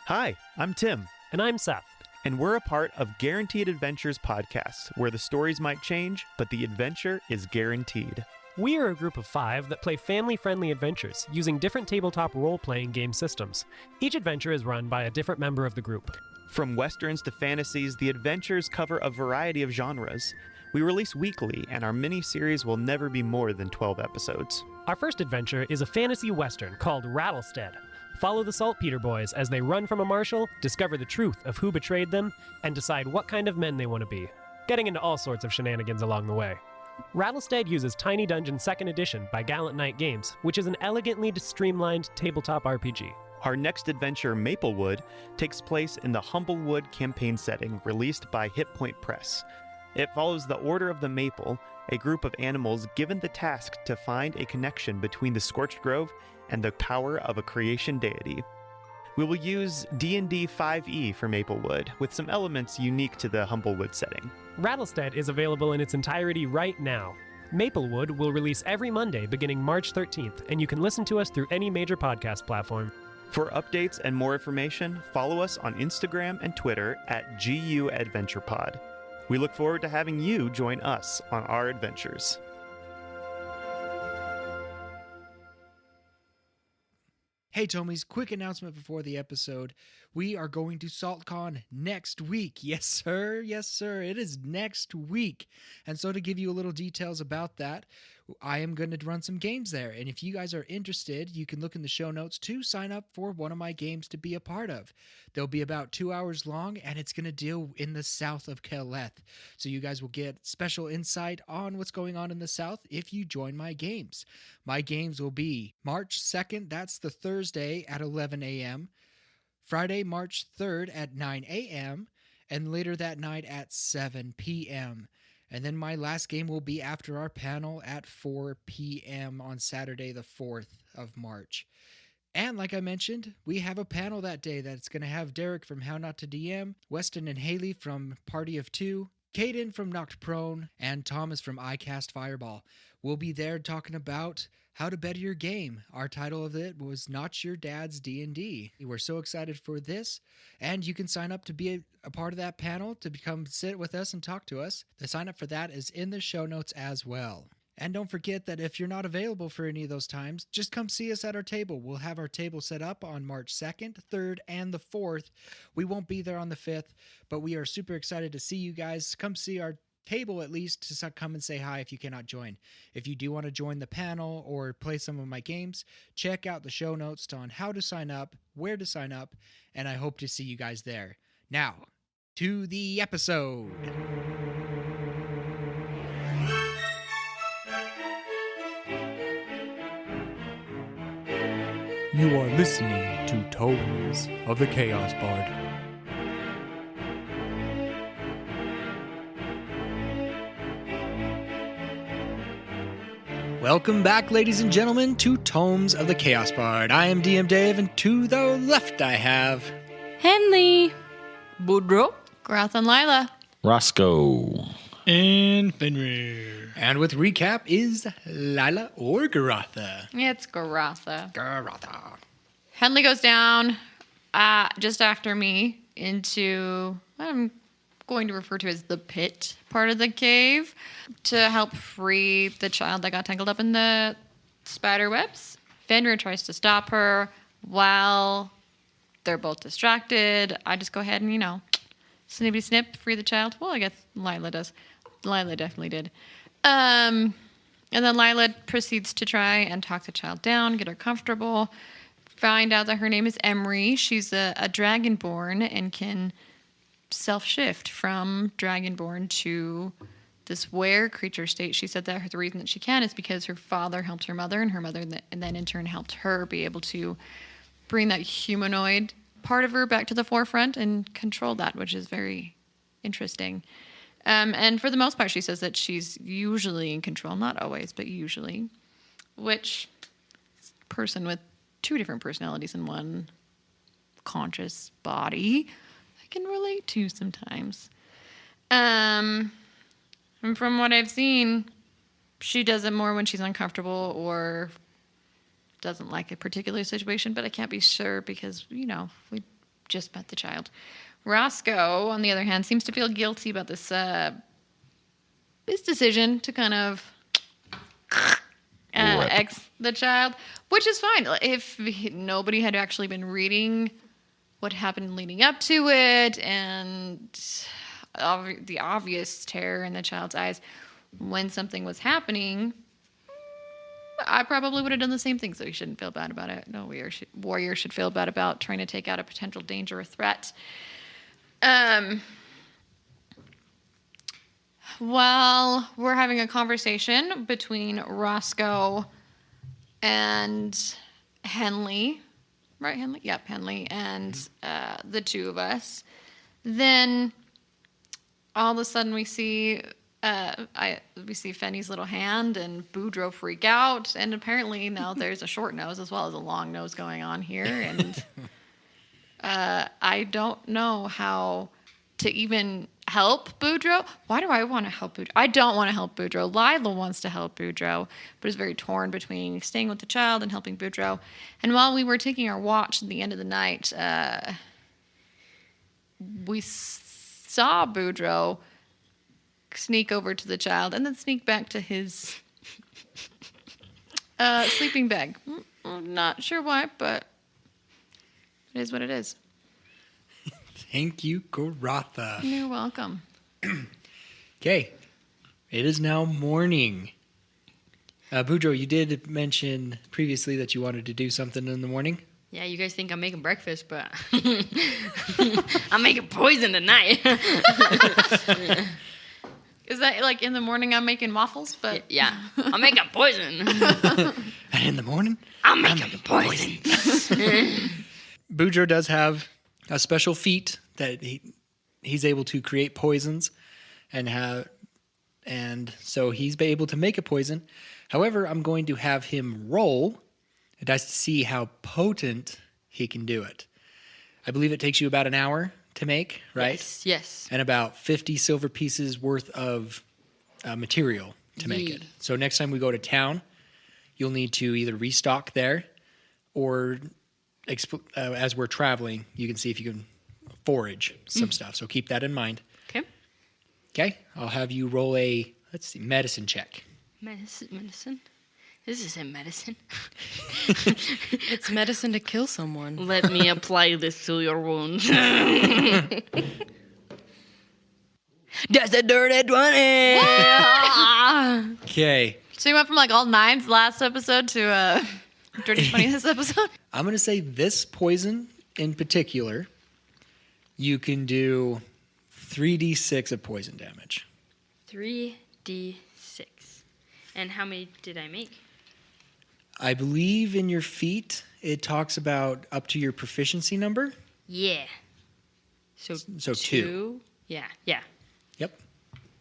Hi, I'm Tim, And I'm Seth. and we're a part of Guaranteed Adventures podcast, where the stories might change, but the adventure is guaranteed. We are a group of 5 that play family-friendly adventures using different tabletop role-playing game systems. Each adventure is run by a different member of the group. From westerns to fantasies, the adventures cover a variety of genres. We release weekly, and our mini-series will never be more than 12 episodes. Our first adventure is a fantasy western called Rattlestead. Follow the Saltpeter Boys as they run from a marshal, discover the truth of who betrayed them, and decide what kind of men they want to be, getting into all sorts of shenanigans along the way. Rattlestead uses Tiny Dungeon 2nd Edition by Gallant Knight Games, which is an elegantly streamlined tabletop RPG. Our next adventure, Maplewood, takes place in the Humblewood campaign setting released by Hit Point Press. It follows the Order of the Maple, a group of animals given the task to find a connection between the Scorched Grove and the power of a creation deity. We will use D&D 5e for Maplewood, with some elements unique to the Humblewood setting. Rattlestead is available in its entirety right now. Maplewood will release every Monday beginning March 13th, and you can listen to us through any major podcast platform. For updates and more information, follow us on Instagram and Twitter at GU AdventurePod. We look forward to having you join us on our adventures. Hey Tomies, quick announcement before the episode. We are going to SaltCon next week. Yes, sir. Yes, sir. It is next week. And so to give you a little details about that, I am going to run some games there. And if you guys are interested, you can look in the show notes to sign up for one of my games to be a part of. They'll be about 2 hours long, and it's going to deal in the south of Keleth. So you guys will get special insight on what's going on in the south if you join my games. My games will be March 2nd, that's the Thursday at 11 a.m., Friday, March 3rd at 9 a.m., and later that night at 7 p.m. And then my last game will be after our panel at 4 p.m. on Saturday, the 4th of March. And like I mentioned, we have a panel that day that's going to have Derek from How Not to DM, Weston and Haley from Party of Two, Caden from Knocked Prone, and Thomas from iCast Fireball. We'll be there talking about how to better your game. Our title of it was Not Your Dad's D&D. We're so excited for this, and you can sign up to be a part of that panel to sit with us and talk to us. The sign up for that is in the show notes as well. And don't forget that if you're not available for any of those times, just come see us at our table. We'll have our table set up on March 2nd, 3rd, and the 4th. We won't be there on the 5th, but we are super excited to see you guys. Come see our table at least to come and say hi if you cannot join. If you do want to join the panel or play some of my games, check out the show notes on how to sign up, where to sign up, and I hope to see you guys there. Now, to the episode. You are listening to Tomes of the Chaos Bard. Welcome back, ladies and gentlemen, to Tomes of the Chaos Bard. I am DM Dave, and to the left I have... Henley, Boudreaux, Garotha and Lyla, Roscoe. And Fenrir. And with recap is Lyla or Garotha. It's Garotha. Garotha. Henley goes down just after me into what I'm going to refer to as the pit part of the cave to help free the child that got tangled up in the spider webs. Fenrir tries to stop her while they're both distracted. I just go ahead and, snippy snip, free the child. Well, I guess Lyla does. Lyla definitely did. And then Lyla proceeds to try and talk the child down, get her comfortable, find out that her name is Emory. She's a dragonborn and can self-shift from dragonborn to this were creature state. She said that the reason that she can is because her father helped her mother, and her mother and then in turn helped her be able to bring that humanoid part of her back to the forefront and control that, which is very interesting. And for the most part, she says that she's usually in control, not always, but usually, which person with 2 different personalities in one conscious body I can relate to sometimes. And from what I've seen, she does it more when she's uncomfortable or doesn't like a particular situation, but I can't be sure because, we just met the child. Roscoe, on the other hand, seems to feel guilty about this decision to kind of X the child, which is fine. If nobody had actually been reading what happened leading up to it and the obvious terror in the child's eyes when something was happening, I probably would have done the same thing, so you shouldn't feel bad about it. No warrior should feel bad about trying to take out a potential danger or threat. While we're having a conversation between Roscoe and Henley, right, Henley? Yep, Henley, and the two of us, then all of a sudden we see Fenny's little hand and Boudreaux freak out, and apparently now there's a short nose as well as a long nose going on here, and I don't know how to even help Boudreaux. Why do I want to help Boudreaux? I don't want to help Boudreaux. Lyla wants to help Boudreaux, but is very torn between staying with the child and helping Boudreaux. And while we were taking our watch at the end of the night, we saw Boudreaux sneak over to the child and then sneak back to his sleeping bag. I'm not sure why, but it is what it is. Thank you, Garotha. You're welcome. Okay. It is now morning. Boudreaux, you did mention previously that you wanted to do something in the morning. Yeah, you guys think I'm making breakfast, but I'm making poison tonight. Is that like in the morning I'm making waffles? But yeah, I'm making poison. And in the morning, I'm making poison. Boudreaux does have a special feat that he's able to create poisons and so he's able to make a poison. However, I'm going to have him roll a dice to see how potent he can do it. I believe it takes you about an hour to make, right? Yes. And about 50 silver pieces worth of material to make it. So next time we go to town, you'll need to either restock there or as we're traveling, you can see if you can forage some stuff. So keep that in mind. Okay. Okay. I'll have you roll a, medicine check. Medicine? This isn't medicine. It's medicine to kill someone. Let me apply this to your wounds. That's a dirty 20. Okay. So you went from like all nines last episode to dirty 20 this episode? I'm going to say this poison in particular, you can do 3d6 of poison damage. 3d6. And how many did I make? I believe in your feat, it talks about up to your proficiency number. Yeah. So 2. Yeah. Yep.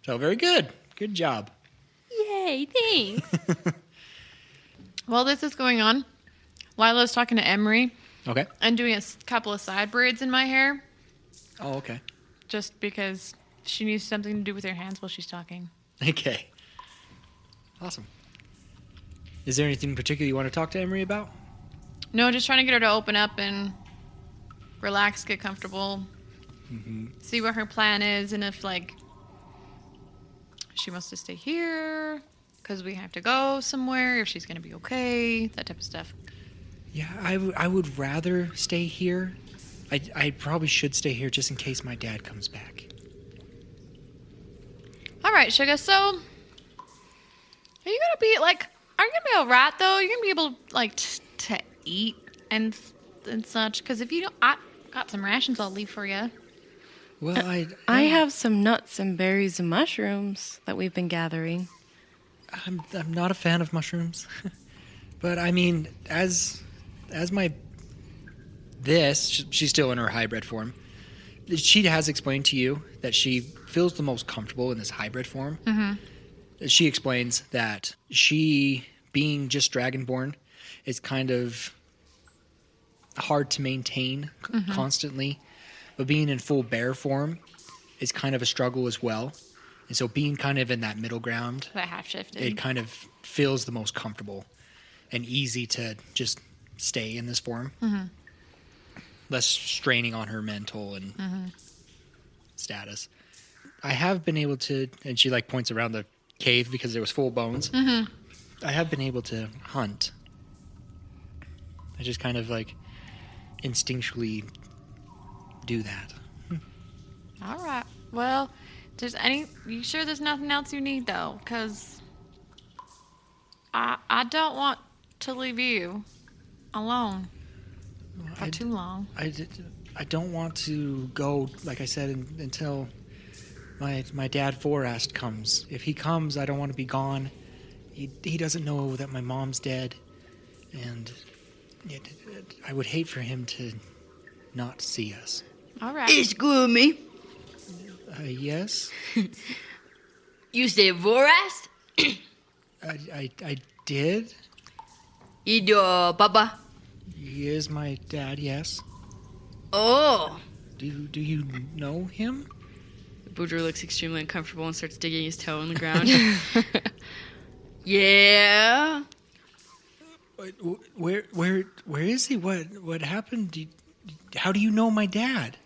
So very good. Good job. Yay, thanks. While this is going on, Lila's talking to Emory. Okay. And doing a couple of side braids in my hair. Oh, okay. Just because she needs something to do with her hands while she's talking. Okay. Awesome. Is there anything in particular you want to talk to Emory about? No, just trying to get her to open up and relax, get comfortable, see what her plan is, and if, like, she wants to stay here because we have to go somewhere, if she's going to be okay, that type of stuff. Yeah, I would rather stay here. I probably should stay here just in case my dad comes back. All right, Sugar, so are you going to be, like... Are you going to be all right, though? You're going to be able, like, to eat and such? Because if you don't... I got some rations I'll leave for you. Well, I have some nuts and berries and mushrooms that we've been gathering. I'm not a fan of mushrooms. But, I mean, as my... she's still in her hybrid form. She has explained to you that she feels the most comfortable in this hybrid form. Mm-hmm. She explains that she, being just Dragonborn, is kind of hard to maintain constantly, but being in full bear form is kind of a struggle as well. And so being kind of in that middle ground, That half shifted. it kind of feels the most comfortable and easy to just stay in this form. less straining on her mental and status. I have been able to, and she like points around the cave because there was full bones. I have been able to hunt. I just kind of like instinctually do that. All right. Well, you sure there's nothing else you need though? Because I don't want to leave you alone for too long. I don't want to go, like I said, until my dad Vorast comes. If he comes, I don't want to be gone. He doesn't know that my mom's dead, and I would hate for him to not see us. All right. Excuse me. Yes? You say Vorast? I did. He your papa? He is my dad, yes. Oh. Do you know him? Boudreaux looks extremely uncomfortable and starts digging his toe in the ground. Yeah. Where is he? What happened? How do you know my dad?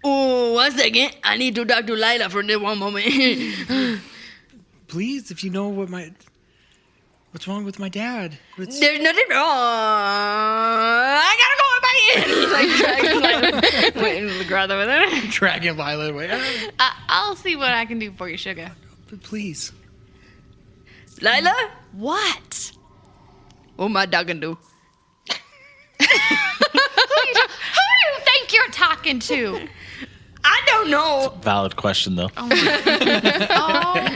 Oh, 1 second. I need to talk to Lyla for this one moment. Please, if you know what's wrong with my dad. There's nothing wrong. I gotta go with my hand. He like drags Lyla. Wait, the ground over there. Dragging Lyla away. I'll see what I can do for you, sugar. Please. Lyla? What? What my dog can do? Who do you think you're talking to? I don't know. Valid question, though. Oh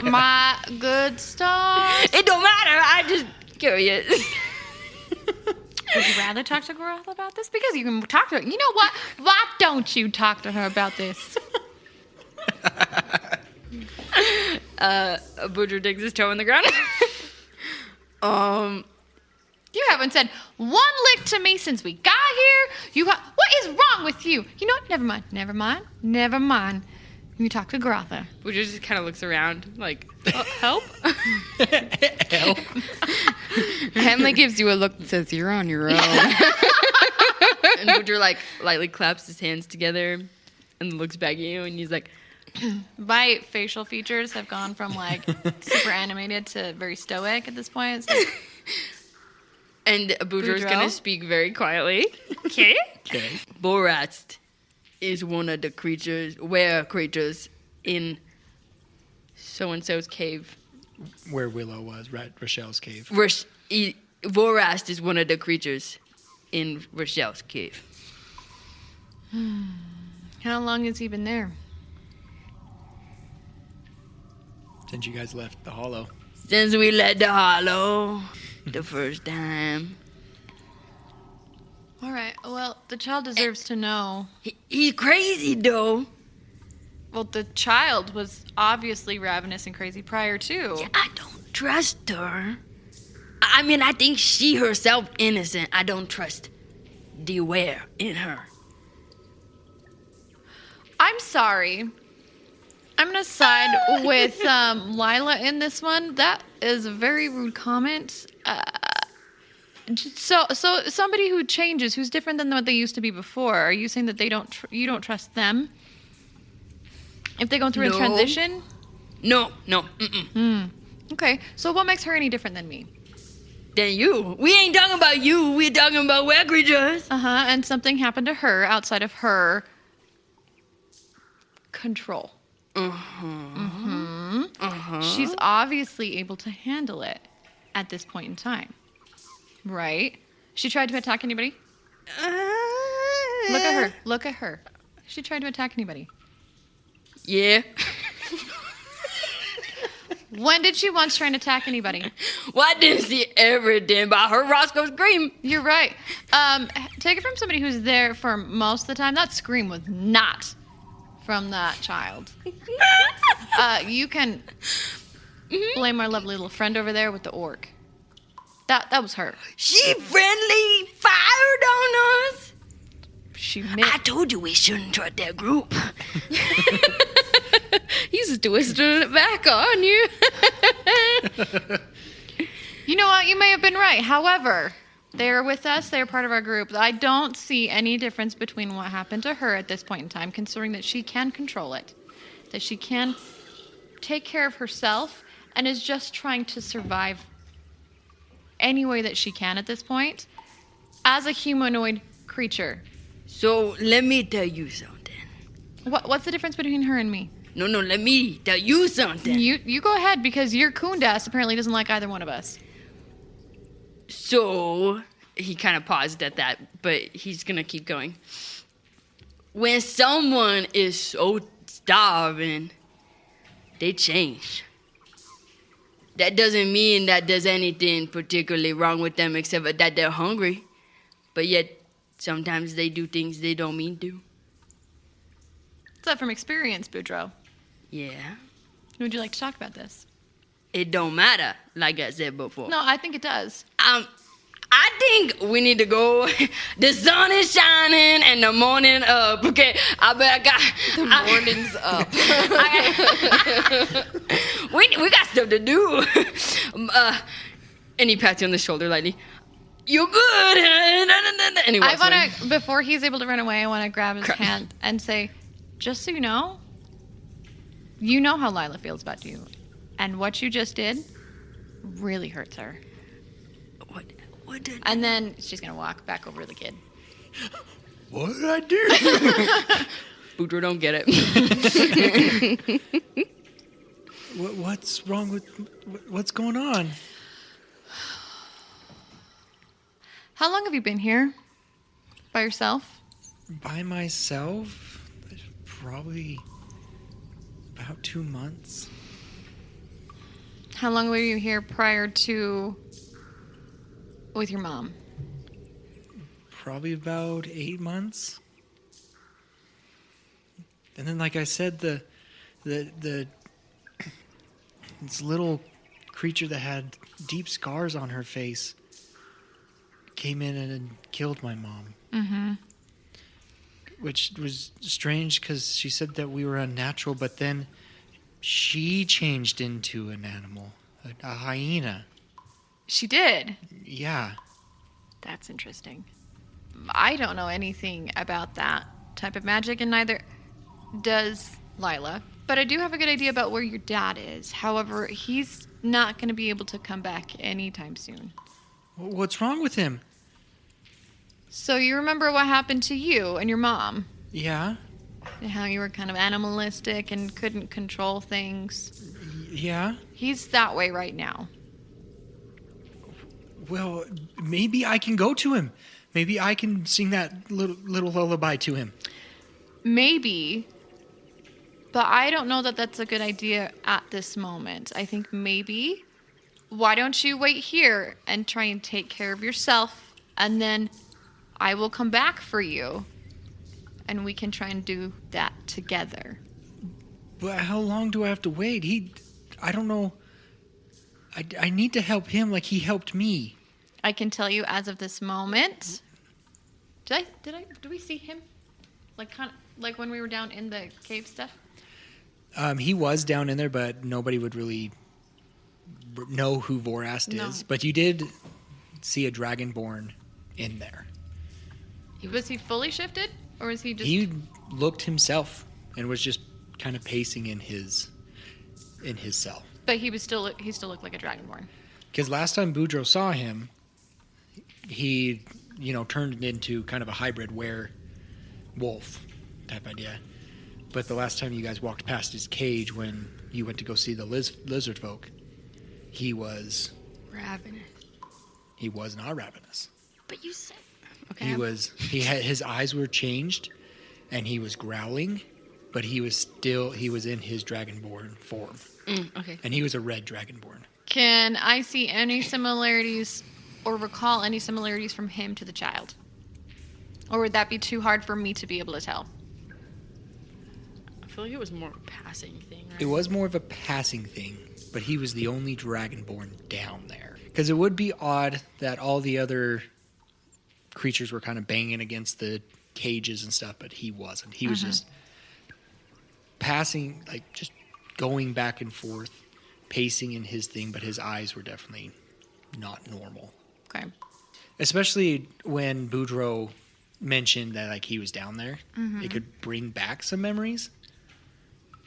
my good stars. It don't matter. I'm just curious. Would you rather talk to Garotha about this? Because you can talk to her. You know what? Why don't you talk to her about this? Boudreaux digs his toe in the ground. You haven't said one lick to me since we got here. What is wrong with you? You know what? Never mind. You talk to Garotha. Boudreaux just kind of looks around like, help? Help. Henley gives you a look that says, you're on your own. And Boudreaux like lightly claps his hands together and looks back at you and he's like, My facial features have gone from like super animated to very stoic at this point. It's like, and Boudreaux's Boudreaux? gonna speak very quietly. Okay. Vorast is one of the rare creatures in so-and-so's cave. Where Willow was, right? Rochelle's cave. Vorast is one of the creatures in Rochelle's cave. how long has he been there? Since you guys left the Hollow. Since we left the Hollow the first time. All right. Well, the child deserves to know. He's crazy, though. Well, the child was obviously ravenous and crazy prior to. Yeah, I don't trust her. I mean, I think she herself innocent. I don't trust the aware in her. I'm sorry. I'm going to side with Lyla in this one. That is a very rude comment. So somebody who changes, who's different than what they used to be before, are you saying that you don't trust them? If they're going through a transition? No. Mm-mm. Okay, so what makes her any different than me? Than you. We ain't talking about you. We're talking about were creatures. And something happened to her outside of her control. She's obviously able to handle it at this point in time. Right? She tried to attack anybody? Look at her. She tried to attack anybody? Yeah. When did she once try and attack anybody? Well, I didn't see everything, but I heard Roscoe scream. You're right. Take it from somebody who's there for most of the time. That scream was not from that child. You can blame our lovely little friend over there with the orc. That was her. She friendly fired on us. She I told you we shouldn't trust that group. He's twisting it back on you. You know what? You may have been right. However, they're with us. They're part of our group. I don't see any difference between what happened to her at this point in time, considering that she can control it, that she can take care of herself, and is just trying to survive any way that she can at this point as a humanoid creature. So let me tell you something. What's the difference between her and me? No, let me tell you something. You go ahead, because your Kundas apparently doesn't like either one of us. So he kind of paused at that, but he's going to keep going. When someone is so starving, they change. That doesn't mean that there's anything particularly wrong with them except that they're hungry. But yet, sometimes they do things they don't mean to. Is that from experience, Boudreaux? Yeah. Would you like to talk about this? It don't matter, like I said before. No, I think it does. I think we need to go. The sun is shining and the morning up. Okay, The morning's up. we got stuff to do. And he pats you on the shoulder lightly. You're good. And he walks away. Before he's able to run away, I want to grab his hand and say, just so you know how Lyla feels about you. And what you just did really hurts her. What did? And then she's going to walk back over to the kid. What did I do? Boudreaux don't get it. What's wrong with... What's going on? How long have you been here? By yourself? By myself? Probably about 2 months. How long were you here prior to with your mom? Probably about 8 months. And then, like I said, this little creature that had deep scars on her face came in and killed my mom. Mm-hmm. Which was strange because she said that we were unnatural, but then she changed into an animal, a hyena. She did? Yeah. That's interesting. I don't know anything about that type of magic, and neither does Lyla. But I do have a good idea about where your dad is. However, he's not going to be able to come back anytime soon. What's wrong with him? So you remember what happened to you and your mom? Yeah. And how you were kind of animalistic and couldn't control things? Yeah. He's that way right now. Well, maybe I can go to him. Maybe I can sing that little lullaby to him. Maybe. But I don't know that that's a good idea at this moment. I think maybe, why don't you wait here and try and take care of yourself, and then I will come back for you, and we can try and do that together. But how long do I have to wait? I don't know. I need to help him like he helped me. I can tell you as of this moment. Did we see him? Like when we were down in the cave stuff? He was down in there, but nobody would really know who Vorast is. But you did see a dragonborn in there. Was he fully shifted, or was he just? He looked himself and was just kind of pacing in his cell. But he still looked like a dragonborn. Because last time Boudreaux saw him, he turned into kind of a hybrid werewolf type idea. But the last time you guys walked past his cage when you went to go see the lizard folk, he was Ravenous. He was not ravenous. But you said... Okay. His eyes were changed, and he was growling, but he was in his dragonborn form. Okay. And he was a red dragonborn. Can I see any similarities or recall any similarities from him to the child? Or would that be too hard for me to be able to tell? I feel like it was more of a passing thing, right? It was more of a passing thing, but he was the only dragonborn down there. Because it would be odd that all the other creatures were kind of banging against the cages and stuff, but he wasn't. He was just passing, like just going back and forth, pacing in his thing, but his eyes were definitely not normal. Okay. Especially when Boudreaux mentioned that like he was down there, it could bring back some memories.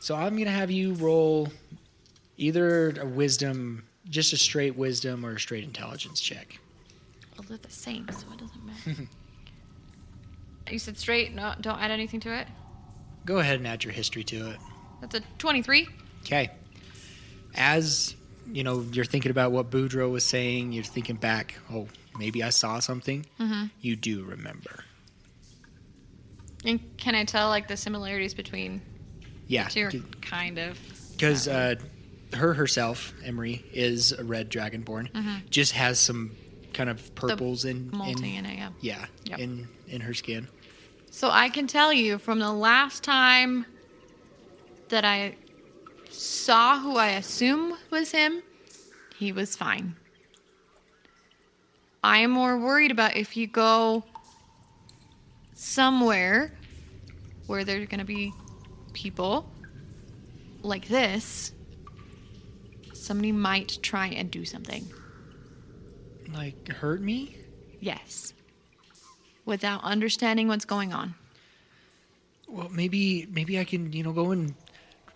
So I'm gonna have you roll either a wisdom, just a straight wisdom, or a straight intelligence check. Well, they're the same, so it doesn't matter. You said straight, no, don't add anything to it? Go ahead and add your history to it. That's a 23. Okay. As you know, you're thinking about what Boudreaux was saying. You're thinking back. Oh, maybe I saw something. You do remember. And can I tell like the similarities between Yeah, the two? Or kind of. because her herself, Emory, is a red dragonborn. Just has some kind of purples in molting in it, yeah. Yeah, Yep. in her skin. So I can tell you from the last time that I saw who I assume was him, he was fine. I am more worried about if you go somewhere where there are going to be people like this, somebody might try and do something. Like hurt me? Yes. Without understanding what's going on. Well, maybe I can, go in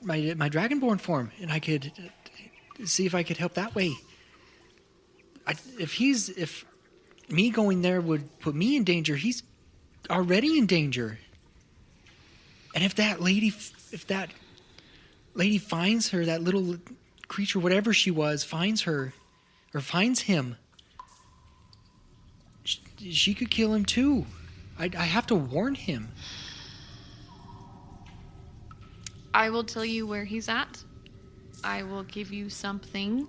my dragonborn form, and I could see if I could help that way. If me going there would put me in danger, he's already in danger. And if that lady finds her, that little creature, whatever she was, finds her, or finds him, she could kill him too. I have to warn him. I will tell you where he's at. I will give you something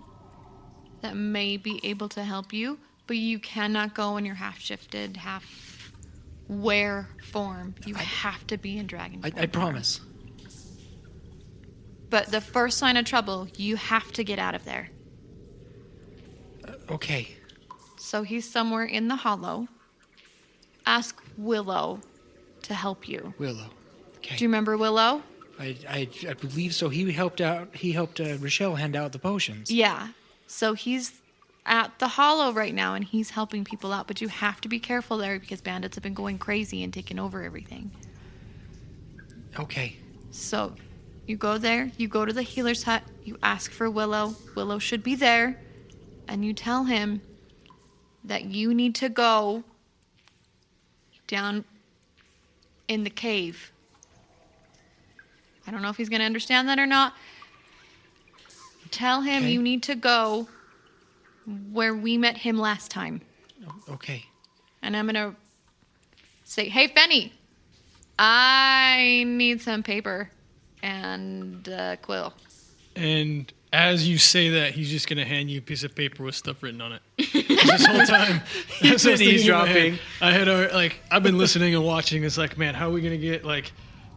that may be able to help you, but you cannot go in your half-shifted, half-wear form. You have to be in dragon form. I promise. But the first sign of trouble, you have to get out of there. Okay. So he's somewhere in the hollow. Ask Willow to help you. Willow. Okay. Do you remember Willow? I believe so. He helped Rochelle hand out the potions. Yeah. So he's at the hollow right now, and he's helping people out. But you have to be careful there because bandits have been going crazy and taking over everything. Okay. So you go there. You go to the healer's hut. You ask for Willow. Willow should be there. And you tell him that you need to go down in the cave. I don't know if he's going to understand that or not. Tell him you need to go where we met him last time. Okay. And I'm going to say, hey, Fenny, I need some paper and quill. And as you say that, he's just going to hand you a piece of paper with stuff written on it. This whole time, as I was thinking in my head, I had I've been listening and watching. It's like, man, how are we going to get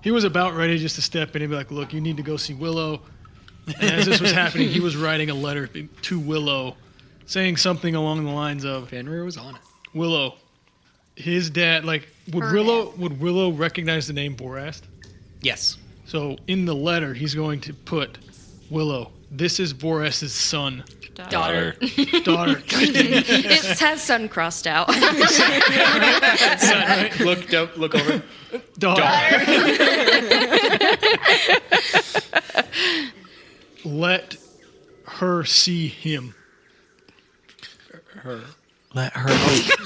he was about ready just to step in and be like, look, you need to go see Willow. And as this was happening, he was writing a letter to Willow saying something along the lines of, Fenrir was on it. Willow, his dad, would Willow recognize the name Vorast? Yes. So in the letter, he's going to put, Willow, this is Vorast's son. Daughter. It has son crossed out. Right? Look over. Daughter. Let her see him. Her. Let her.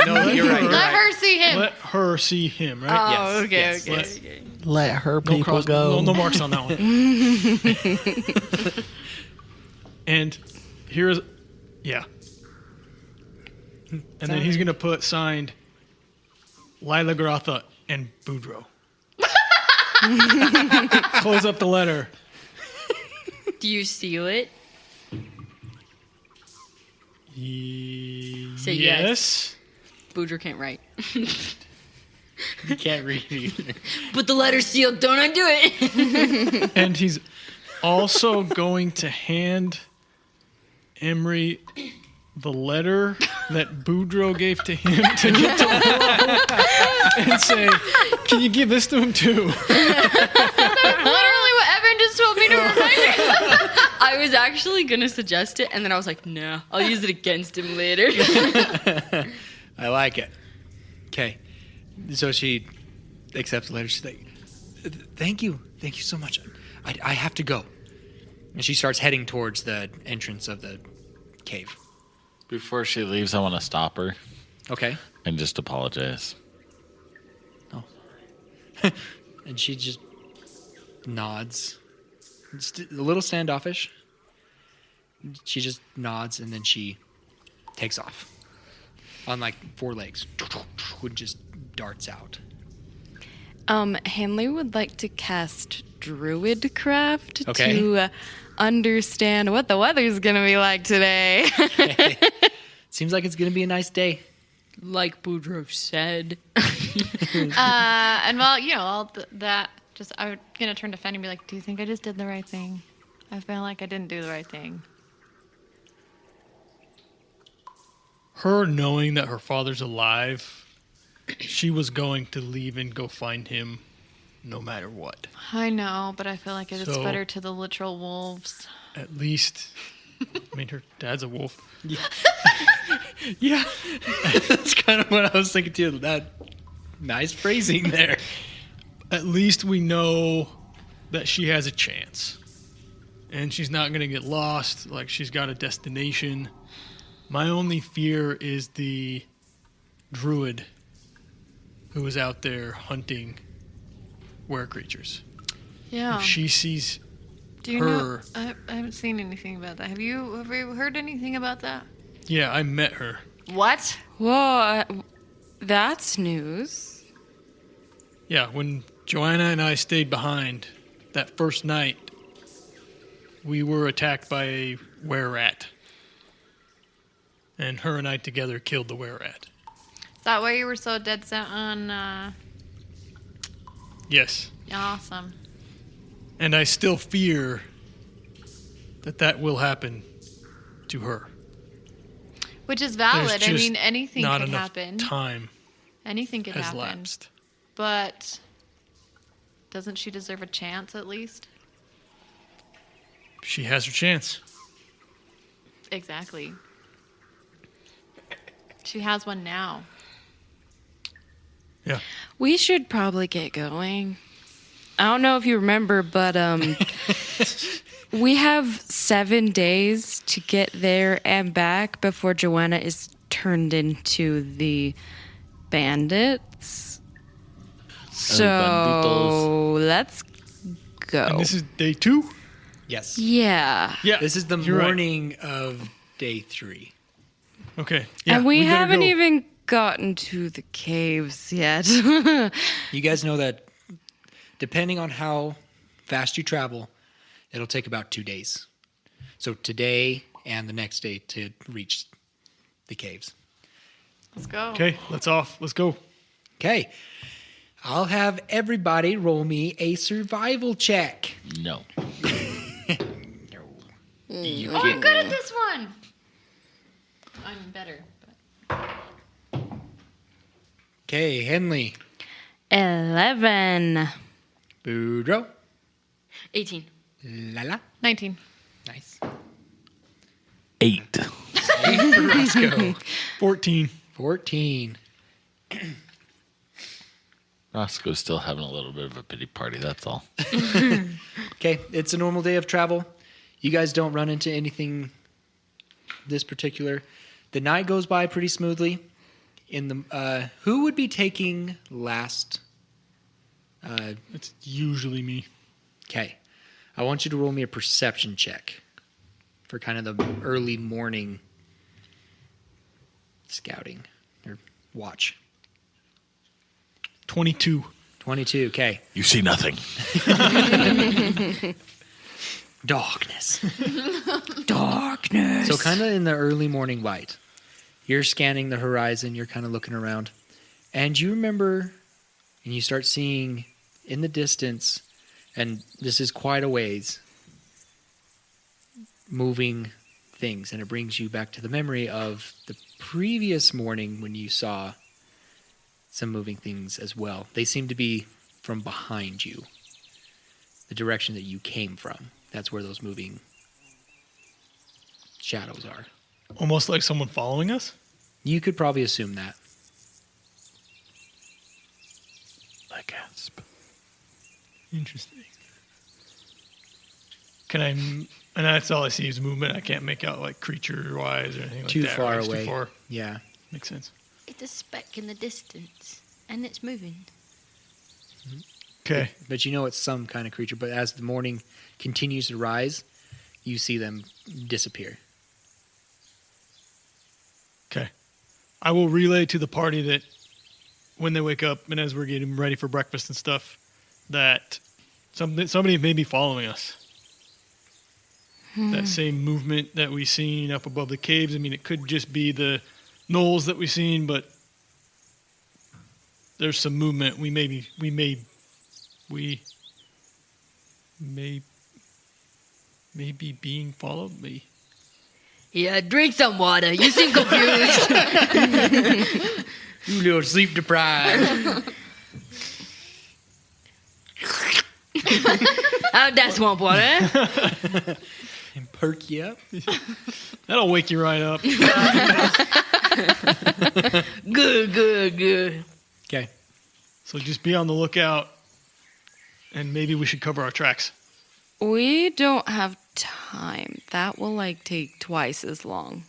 No, you're right. Let her see him. Let her see him, right? Oh, Yes, okay, yes. okay. Let her people go. No marks on that one. And here's, yeah. And then he's going to put signed Lyla Garotha and Boudreaux. Close up the letter. Do you seal it? Say Yes. Boudreaux can't write. You can't read either. But the letter's sealed. Don't undo it. And he's also going to hand Emory the letter that Boudreaux gave to him to get to Willow and say, can you give this to him too? That's literally what Evan just I was actually going to suggest it, and then I was like, nah, I'll use it against him later. I like it. Okay. So she accepts the letter. She's like, thank you. Thank you so much. I have to go. And she starts heading towards the entrance of the cave. Before she leaves, I want to stop her Okay. and just apologize. Oh. And she just nods. Just a little standoffish. She just nods and then she takes off on like 4 legs. And just darts out. Henley would like to cast Druidcraft Okay. to understand what the weather's gonna be like today. Seems like it's going to be a nice day. Like Boudreaux said. And well, all that. Just I'm gonna turn to Fanny and be like, "Do you think I just did the right thing? I feel like I didn't do the right thing." Her knowing that her father's alive, she was going to leave and go find him no matter what. I know, but I feel like it is So- better to the literal wolves. At least, I mean, her dad's a wolf. Yeah. That's kind of what I was thinking too. That nice phrasing there. At least we know that she has a chance. And she's not going to get lost. Like, she's got a destination. My only fear is the druid who is out there hunting were creatures. Yeah. If she sees Do you know? her... I haven't seen anything about that. Have you heard anything about that? Yeah, I met her. What? Whoa, that's news. Yeah, when Joanna and I stayed behind that first night, we were attacked by a were-rat. And her and I together killed the were-rat. Is that why you were so dead set on? Yes. Awesome. And I still fear that will happen to her. Which is valid. There's I just mean, anything not could enough happen. time Anything could has happen. lapsed. But doesn't she deserve a chance at least? She has her chance. Exactly. She has one now. Yeah. We should probably get going. I don't know if you remember, but we have 7 days to get there and back before Joanna is turned into the bandits. So banditos. let's go. And this is day 2? Yes. Yeah. Yeah. This is the you're right. morning of day 3. Okay. Yeah, And we better haven't go. even gotten to the caves yet. You guys know that depending on how fast you travel, it'll take about 2 days. So today and the next day to reach the caves. Let's go. Okay, let's go. Okay. I'll have everybody roll me a survival check. No. You Oh, I'm can't. good at this one. I'm better. But... Okay, Henley. 11. Boudreaux. 18. Lyla. 19. Nice. 8. Roscoe. 14. 14. Roscoe's still having a little bit of a pity party, that's all. Okay, it's a normal day of travel. You guys don't run into anything this particular. The night goes by pretty smoothly. In the who would be taking last? It's usually me. Okay, I want you to roll me a perception check for kind of the early morning scouting or watch. 22. 22. Okay, You see nothing. darkness. Darkness. So kind of in the early morning light, you're scanning the horizon, you're kind of looking around, and you remember, and you start seeing in the distance, and this is quite a ways, moving things, and it brings you back to the memory of the previous morning when you saw some moving things as well. They seem to be from behind you, the direction that you came from. That's where those moving shadows are. Almost like someone following us? You could probably assume that. I gasp. Interesting. Can I... And that's all I see is movement. I can't make out, like, creature-wise or anything like Too that. far Right? It's away. Too far. Yeah. Makes sense. It's a speck in the distance, and it's moving. Okay. But you know it's some kind of creature. But as the morning continues to rise, you see them disappear. Okay. I will relay to the party that when they wake up and as we're getting ready for breakfast and stuff, that somebody may be following us. That same movement that we seen up above the caves. I mean, it could just be the knolls that we've seen, but there's some movement. We may be being followed. Yeah, drink some water. You seem confused. You little sleep deprived. How'd that swamp water? And perk you up. That'll wake you right up. Good. Okay. So just be on the lookout, and maybe we should cover our tracks. We don't have time. That will like take twice as long.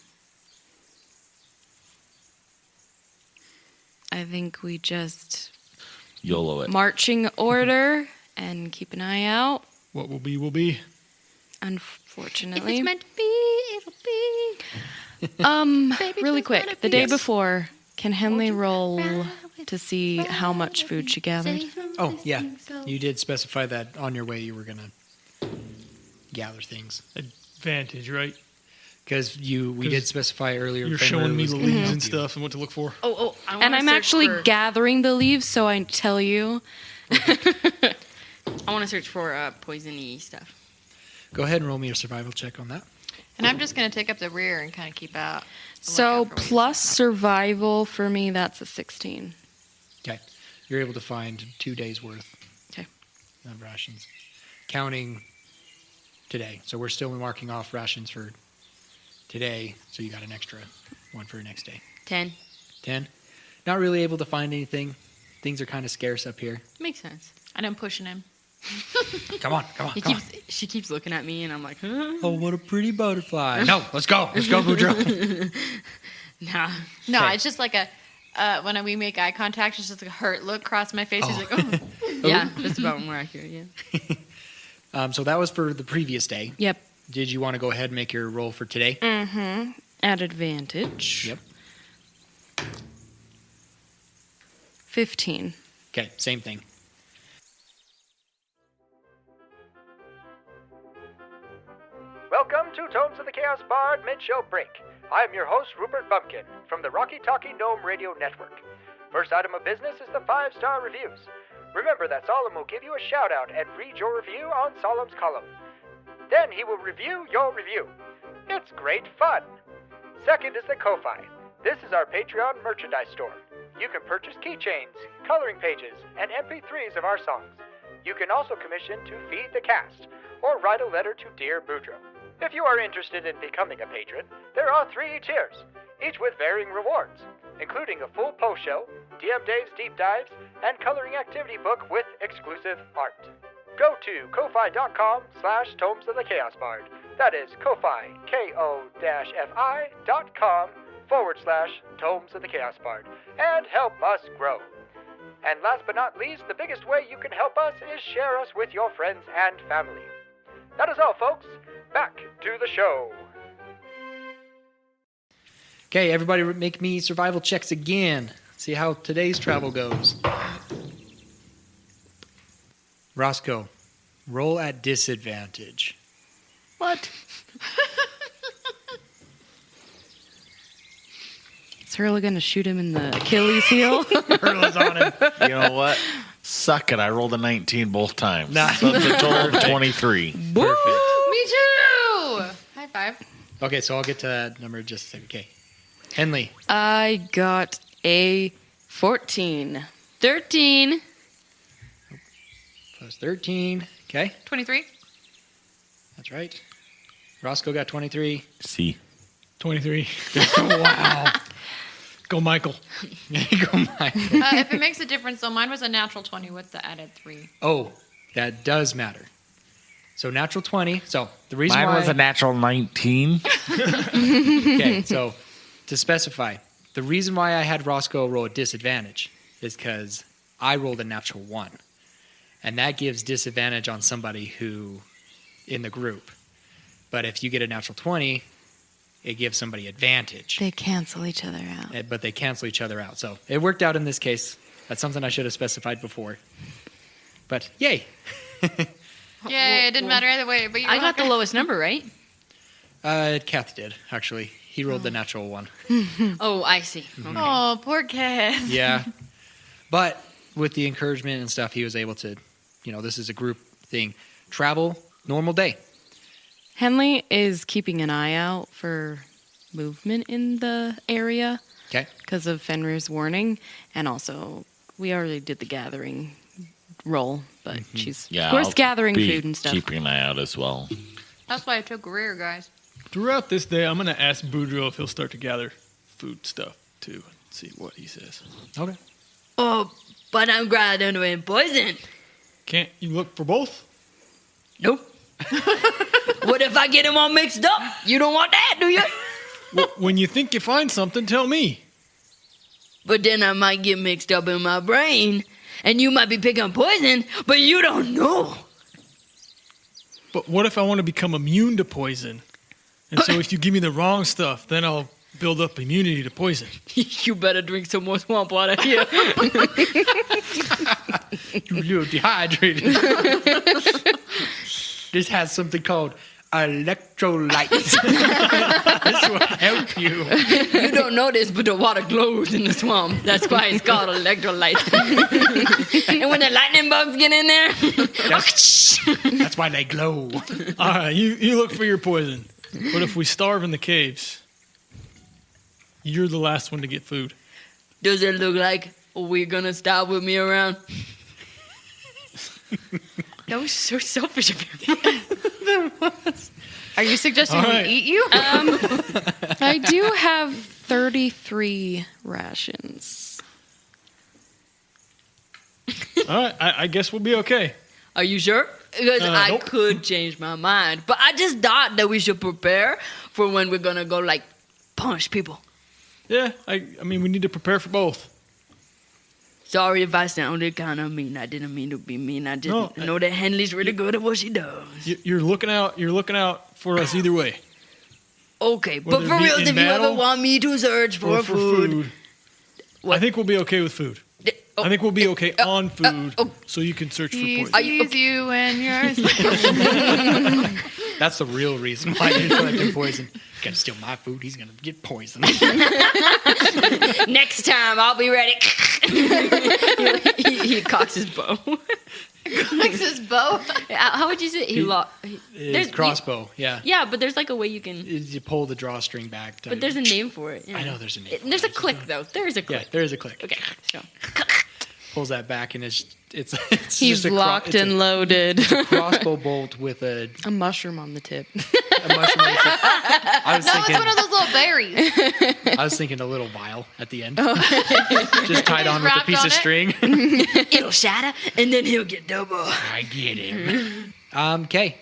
I think we just YOLO it. marching order and keep an eye out. What will be, will be. If Unfortunately. it's meant to be, it'll be. Baby, Really just let quick, it the be. day Yes. before, can Henley Won't you roll ride to see how much food she gathered? Oh, yeah. You did specify that on your way you were going to gather things. Advantage, right? Because we did specify earlier. You're Fenrir showing me was the gonna leaves help and you. stuff and what to look for. Oh, I And wanna I'm search actually for- gathering the leaves, so I tell you. I want to search for poisony stuff. Go ahead and roll me a survival check on that. And I'm just going to take up the rear and kind of keep out. So lookout for what plus he's survival for me, that's a 16. Okay. You're able to find 2 days worth Okay. of rations, counting today. So we're still marking off rations for today, so you got an extra one for next day. 10. 10. Not really able to find anything. Things are kind of scarce up here. Makes sense. And I'm pushing him. Come on. She keeps looking at me, and I'm like, huh? Oh, what a pretty butterfly. No, let's go. Let's go, Boudreaux. Nah. No, Okay. it's just like a, when we make eye contact, it's just like a hurt look across my face. He's like, oh. Yeah, that's about more accurate, yeah. So that was for the previous day. Yep. Did you want to go ahead and make your roll for today? Mm-hmm. At advantage. Yep. 15. Okay, same thing. Welcome to Tomes of the Chaos Bard mid-show break. I'm your host, Rupert Bumpkin, from the Rocky Talkie Gnome Radio Network. First item of business is the 5-star reviews. Remember that Solemn will give you a shout-out and read your review on Solemn's column. Then he will review your review. It's great fun. Second is the Ko-Fi. This is our Patreon merchandise store. You can purchase keychains, coloring pages, and MP3s of our songs. You can also commission to feed the cast, or write a letter to Dear Boudreaux. If you are interested in becoming a patron, there are 3 tiers, each with varying rewards, including a full post show, DM Dave's deep dives, and coloring activity book with exclusive art. Go to ko-fi.com/Tomes of the Chaos Bard. That is Ko-Fi, ko-fi.com/Tomes of the Chaos Bard, and help us grow. And last but not least, the biggest way you can help us is share us with your friends and family. That is all, folks. Back to the show. Okay, everybody make me survival checks again. See how today's travel goes. Roscoe, roll at disadvantage. What? Is Hurley going to shoot him in the Achilles heel? Hurl's on him. You know what? Suck it. I rolled a 19 both times. Nice. So it's a total of 23. Perfect. Me too! High five. Okay, so I'll get to that number in just a second. Okay. Henley, I got a 14. 13. plus 13. Okay, 23. that's right. Roscoe got 23. See. 23. Wow. Go, Michael. Go, Michael. If it makes a difference, though, mine was a natural 20 with the added 3. Oh, that does matter. So natural 20. So the reason Mine why was a natural 19. Okay, so to specify, the reason why I had Roscoe roll a disadvantage is because I rolled a natural 1. And that gives disadvantage on somebody who in the group. But if you get a natural 20, it gives somebody advantage. They cancel each other out. But they cancel each other out. So it worked out in this case. That's something I should have specified before. But yay. Yay, it didn't matter either way. But I got the lowest number, right? Kath did, actually. He rolled the natural 1. Oh, I see. Okay. Oh, poor Kath. Yeah. But with the encouragement and stuff, he was able to, this is a group thing. Travel, normal day. Henley is keeping an eye out for movement in the area. Okay. Because of Fenrir's warning. And also, we already did the gathering roll, but she's, of course, I'll gathering be food and stuff. keeping an eye out as well. That's why I took rear, guys. Throughout this day, I'm going to ask Boudreaux if he'll start to gather food stuff, too, and see what he says. Okay. Oh, but I'm graduating poison. Can't you look for both? Nope. What if I get them all mixed up? You don't want that, do you? Well, when you think you find something, tell me. But then I might get mixed up in my brain, and you might be picking poison, but you don't know. But what if I want to become immune to poison? And so if you give me the wrong stuff, then I'll build up immunity to poison. You better drink some more swamp water here. You're a little dehydrated. This has something called electrolytes. This will help you. You don't know this, but the water glows in the swamp. That's why it's called electrolyte. And when the lightning bugs get in there, That's why they glow. All right, you look for your poison. But if we starve in the caves, you're the last one to get food. does it look like we're gonna stop with me around? That was so selfish of him. Are you suggesting All right. we eat you? I do have 33 rations. All right, I guess we'll be okay. Are you sure? Because I Nope. could change my mind. But I just thought that we should prepare for when we're gonna go, punch people. Yeah, I mean, we need to prepare for both. Sorry if I sounded kind of mean. I didn't mean to be mean. I just know that Henley's really good at what she does. You're looking out for us either way. Okay, Whether but for it be real, in if you ever battle want me to search for or food. I think we'll be okay with food. I think we'll be okay on food, so you can search for He poison. sees you when you're That's the real reason why you're collecting poison. He's gonna steal my food. He's gonna get poisoned. Next time, I'll be ready. he cocks his bow. Cocks his bow? How would you say His crossbow, yeah. Yeah, but there's like a way you can. You pull the drawstring back. But there's a name for it. Yeah. I know there's a name. There's a click though. There is a click. Yeah, there is a click. Okay. So. Pulls that back and it's He's just locked and loaded. It's a crossbow bolt with a mushroom on the tip. mushroom. I was No, thinking. it's one of those little berries. I was thinking a little vial at the end, just tied on with a Wrapped piece on of it? string. It'll shatter, and then he'll get double. I get him. Okay,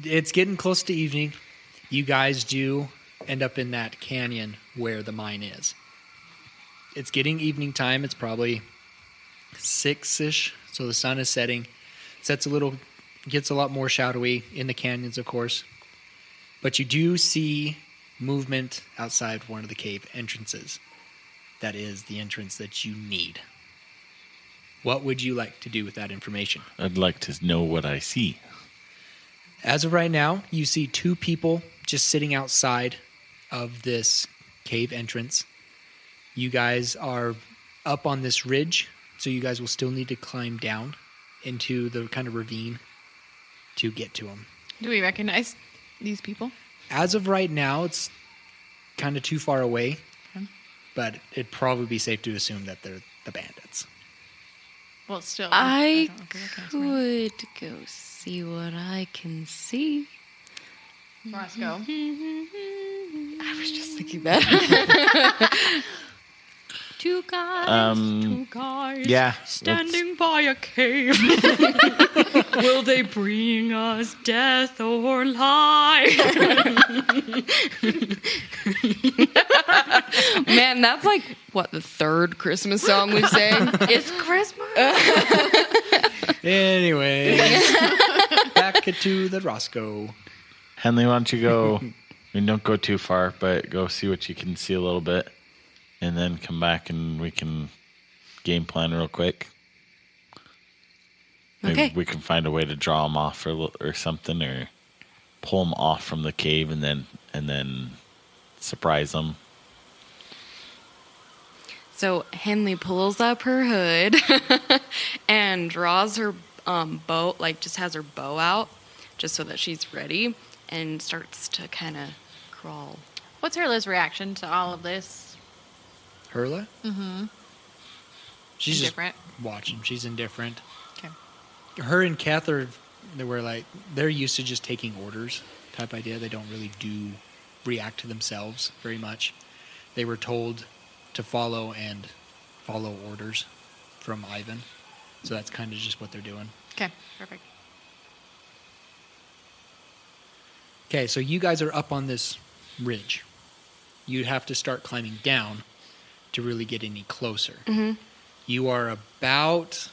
it's getting close to evening. You guys do end up in that canyon where the mine is. It's getting evening time. It's probably 6-ish, so the sun is setting. Gets a lot more shadowy in the canyons, of course. But you do see movement outside one of the cave entrances. That is the entrance that you need. What would you like to do with that information? I'd like to know what I see. As of right now, you see 2 people just sitting outside of this cave entrance. You guys are up on this ridge, so you guys will still need to climb down into the kind of ravine to get to them. Do we recognize these people? As of right now, it's kind of too far away, Okay. but it'd probably be safe to assume that they're the bandits. Well, still. I don't recognize me. could go see what I can see. Roscoe. I was was just thinking that. Two guys Yeah. standing by a cave. Will they bring us death or life? Man, that's like, what, the third Christmas song we've sang? It's Christmas. Anyway, back to the Roscoe. Henley, why don't you go? Don't go too far, but go see what you can see a little bit, and then come back and we can game plan real quick. Maybe Okay. we can find a way to draw them off or something, or pull them off from the cave and then surprise them. So Henley pulls up her hood and draws her bow, like just has her bow out, just so that she's ready, and starts to kind of crawl. What's Hurla's reaction to all of this? Hurla? Mm-hmm. She's Indifferent. just watching. She's indifferent. Okay. Her and Kath they're used to just taking orders type idea. They don't really react to themselves very much. They were told to follow orders from Ivan. So that's kind of just what they're doing. Okay, perfect. Okay, so you guys are up on this ridge. You'd have to start climbing down to really get any closer. Mm-hmm. You are about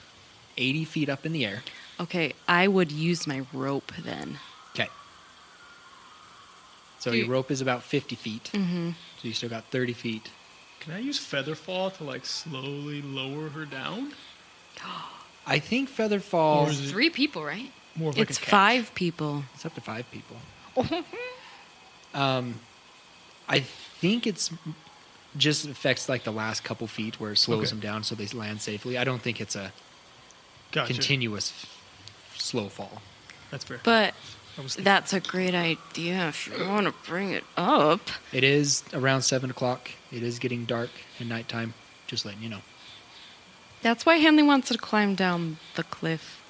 80 feet up in the air. Okay, I would use my rope then. Okay. So your rope is about 50 feet. Mm-hmm. So you still got 30 feet. Can I use Featherfall to like slowly lower her down? I think Featherfall... Or is it 3 people, right? more of like It's a catch? 5 people. It's up to 5 people. I think it's just affects like the last couple feet where it slows them down so they land safely. I don't think it's a Gotcha. continuous slow fall. That's fair. But I was thinking- that's a great idea if you want to bring it up. It is around 7 o'clock. It is getting dark and nighttime. Just letting you know. That's why Henley wants to climb down the cliff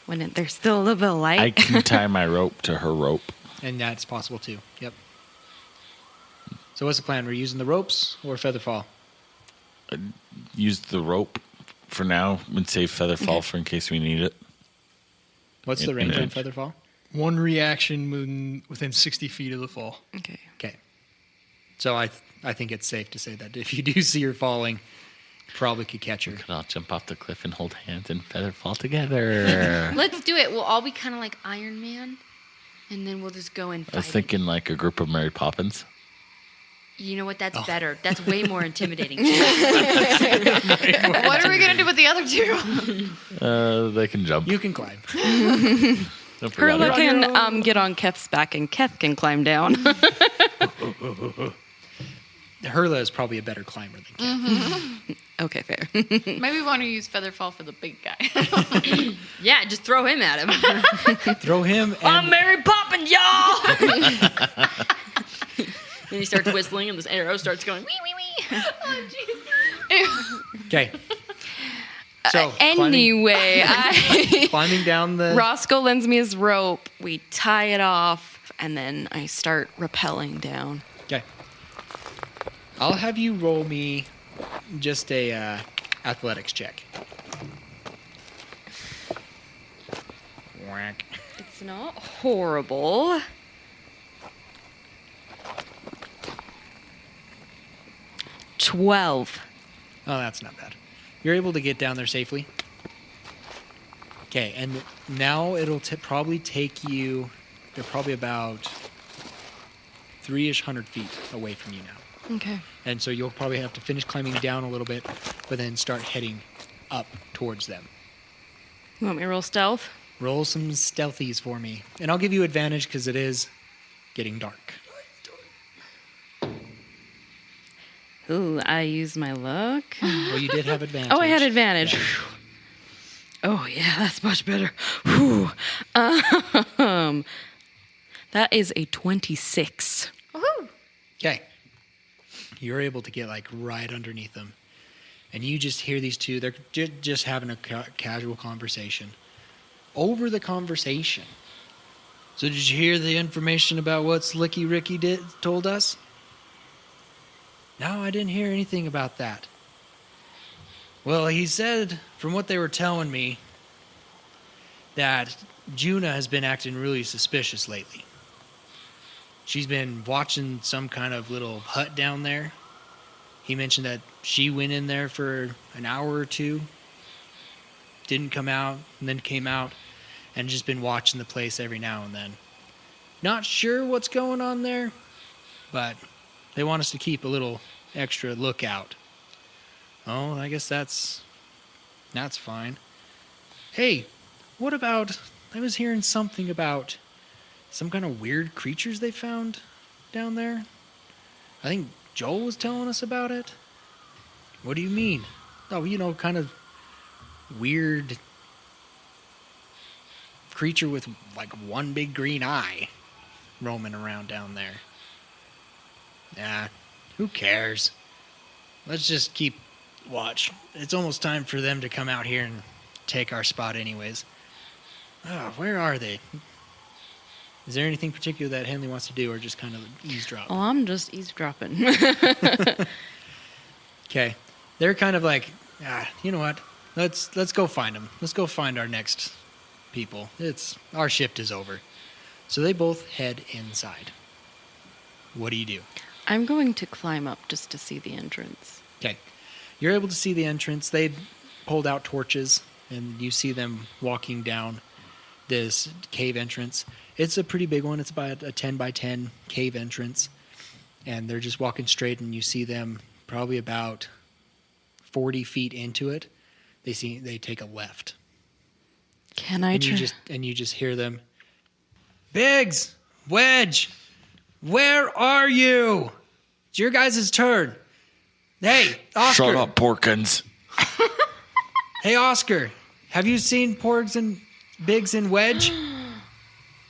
when there's still a little bit of light. I can tie my rope to her rope. And that's possible too. Yep. So what's the plan? We're using the ropes or Featherfall? Use the rope for now and save Featherfall for in case we need it. What's the range on Featherfall? 1 reaction within 60 feet of the fall. Okay. Okay. So I think it's safe to say that if you do see her falling, probably could catch her. We could all jump off the cliff and hold hands and Featherfall together. Let's do it. We'll all be kind of like Iron Man, and then we'll just go and I was fight. thinking like a group of Mary Poppins. You know what? That's better. That's way more intimidating. What are we going to do with the other 2? They can jump. You can climb. Don't forget Hurla it. can get on Keth's back and Keth can climb down. Hurla is probably a better climber than Kath. Okay, fair. Maybe we want to use Featherfall for the big guy. Yeah, just throw him at him. Throw him I'm and Mary Poppins, y'all! And he starts whistling, and this arrow starts going, wee, wee, wee. Oh, jeez. okay. So Anyway, climbing down the Roscoe lends me his rope. We tie it off, and then I start rappelling down. Okay. I'll have you roll me just a athletics check. Whack. It's not horrible. $12. Oh, that's not bad. You're able to get down there safely. Okay, and now it'll probably take you. They're probably about 300 feet away from you now. Okay. And so you'll probably have to finish climbing down a little bit, but then start heading up towards them. You want me to roll stealth? Roll some stealthies for me. And I'll give you advantage because it is getting dark. Ooh, I used my luck. Well, you did have advantage. Oh, I had advantage. Yeah. Oh, yeah, that's much better. Whew. That is a 26. Woohoo! Okay. You're able to get like right underneath them. And you just hear these two. They're just having a casual conversation. Over the conversation. So did you hear the information about what Slicky Ricky told us? No, I didn't hear anything about that. Well, he said, from what they were telling me, that Juna has been acting really suspicious lately. She's been watching some kind of little hut down there. He mentioned that she went in there for an hour or two, didn't come out, and then came out, and just been watching the place every now and then. Not sure what's going on there, but they want us to keep a little extra lookout. Oh, I guess that's fine. Hey, what about, I was hearing something about some kind of weird creatures they found down there. I think Joel was telling us about it. What do you mean? Oh, kind of weird creature with like one big green eye roaming around down there. Nah, who cares? Let's just keep watch. It's almost time for them to come out here and take our spot anyways. Oh, where are they? Is there anything particular that Henley wants to do, or just kind of eavesdrop? Oh, I'm just eavesdropping. Okay. They're kind of like, you know what? Let's go find them. Let's go find our next people. Our shift is over. So they both head inside. What do you do? I'm going to climb up just to see the entrance. Okay. You're able to see the entrance. They pulled out torches, and you see them walking down this cave entrance. It's a pretty big one. It's about a 10 by 10 cave entrance. And they're just walking straight, and you see them probably about 40 feet into it. They take a left. Can I try? And you just hear them. Biggs! Wedge! Where are you? It's your guys' turn. Hey, Oscar. Shut up, Porkins. Hey, Oscar. Have you seen Porgs and Biggs and Wedge?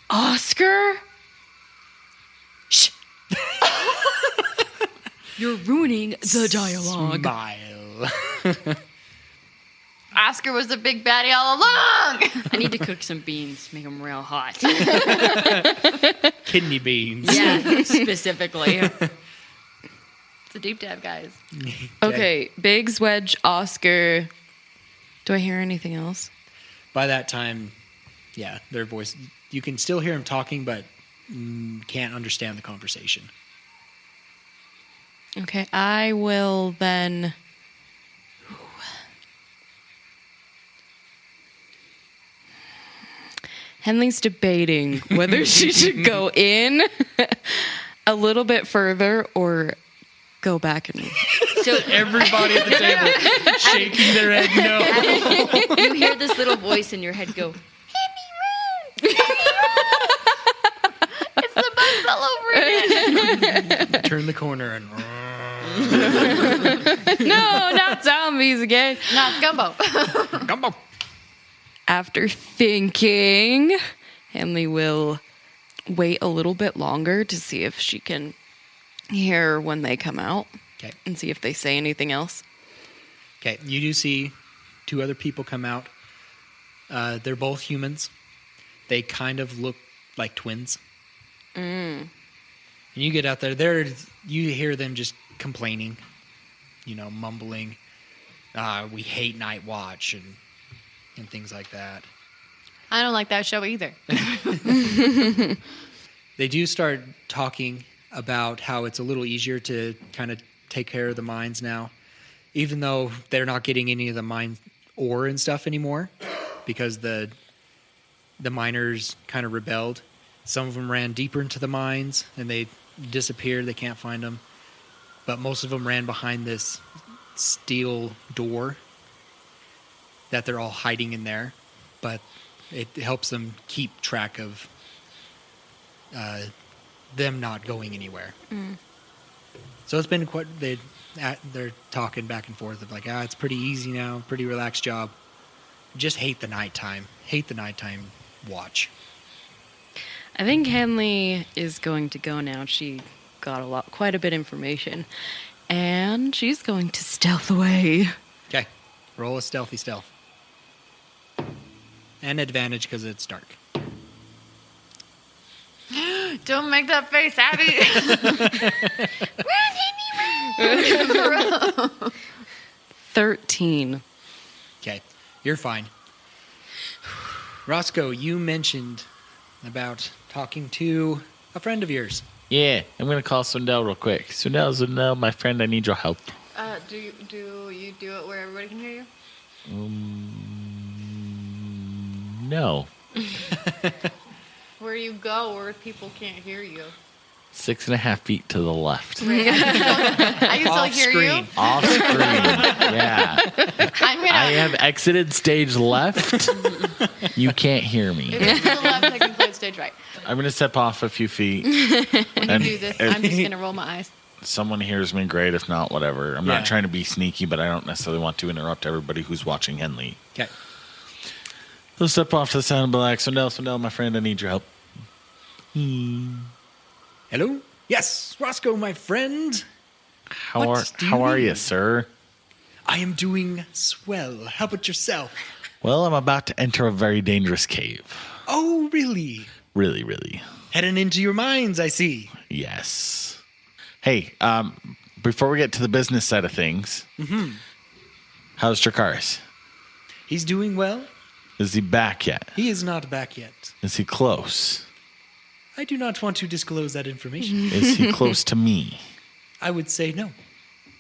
Oscar? Shh. You're ruining the dialogue. Smile. Oscar was the big baddie all along. I need to cook some beans, make them real hot. Kidney beans. Yeah, specifically. It's a deep dive, guys. Okay, Biggs, Wedge, Oscar. Do I hear anything else? By that time, yeah, their voice, you can still hear them talking, but can't understand the conversation. Okay, I will then... Henley's debating whether she should go in a little bit further or go back and... So everybody at the table shaking their head no. You hear this little voice in your head go, It's the bugs all over again. Turn the corner and... No, not zombies again. Not gumbo. Gumbo. After thinking, Henley will wait a little bit longer to see if she can hear when they come out. Okay. And see if they say anything else. Okay, you do see two other people come out. They're both humans. They kind of look like twins. And you get out there, you hear them just complaining, mumbling, we hate Night Watch and things like that. I don't like that show either. They do start talking about how it's a little easier to kind of take care of the mines now, even though they're not getting any of the mine ore and stuff anymore because the miners kind of rebelled. Some of them ran deeper into the mines and they disappeared. They can't find them. But most of them ran behind this steel door that they're all hiding in there. But it helps them keep track of them not going anywhere. So it's been quite... They're talking back and forth of like, it's pretty easy now, pretty relaxed job. Just hate the nighttime. Hate the nighttime watch. I think Henley is going to go now. She got quite a bit of information. And she's going to stealth away. Okay. Roll a stealth. And advantage because it's dark. Don't make that face, Abby. Run, Henny, 13. Okay, you're fine. Roscoe, you mentioned about talking to a friend of yours. Yeah, I'm going to call Swindell real quick. Swindell, my friend, I need your help. Do you do it where everybody can hear you? No. Where you go where people can't hear you? 6.5 feet to the left. I can still hear you. Off screen. Yeah. I have exited stage left. You can't hear me. If it's to the left, I can play stage right. I'm going to step off a few feet. When you do this, I'm just going to roll my eyes. Someone hears me, great. If not, whatever. I'm Yeah. not trying to be sneaky, but I don't necessarily want to interrupt everybody who's watching Henley. Okay. So step off to the side and be like, Swindell, my friend, I need your help. Hello? Yes, Roscoe, my friend. How What do you are you, need? sir? I am doing swell. How about yourself? Well, I'm about to enter a very dangerous cave. Oh, really? Really, really. Heading into your mines, I see. Yes. Hey, before we get to the business side of things, how's Dracarys? He's doing well. Is he back yet? He is not back yet. Is he close? I do not want to disclose that information. Is he close to me? I would say no.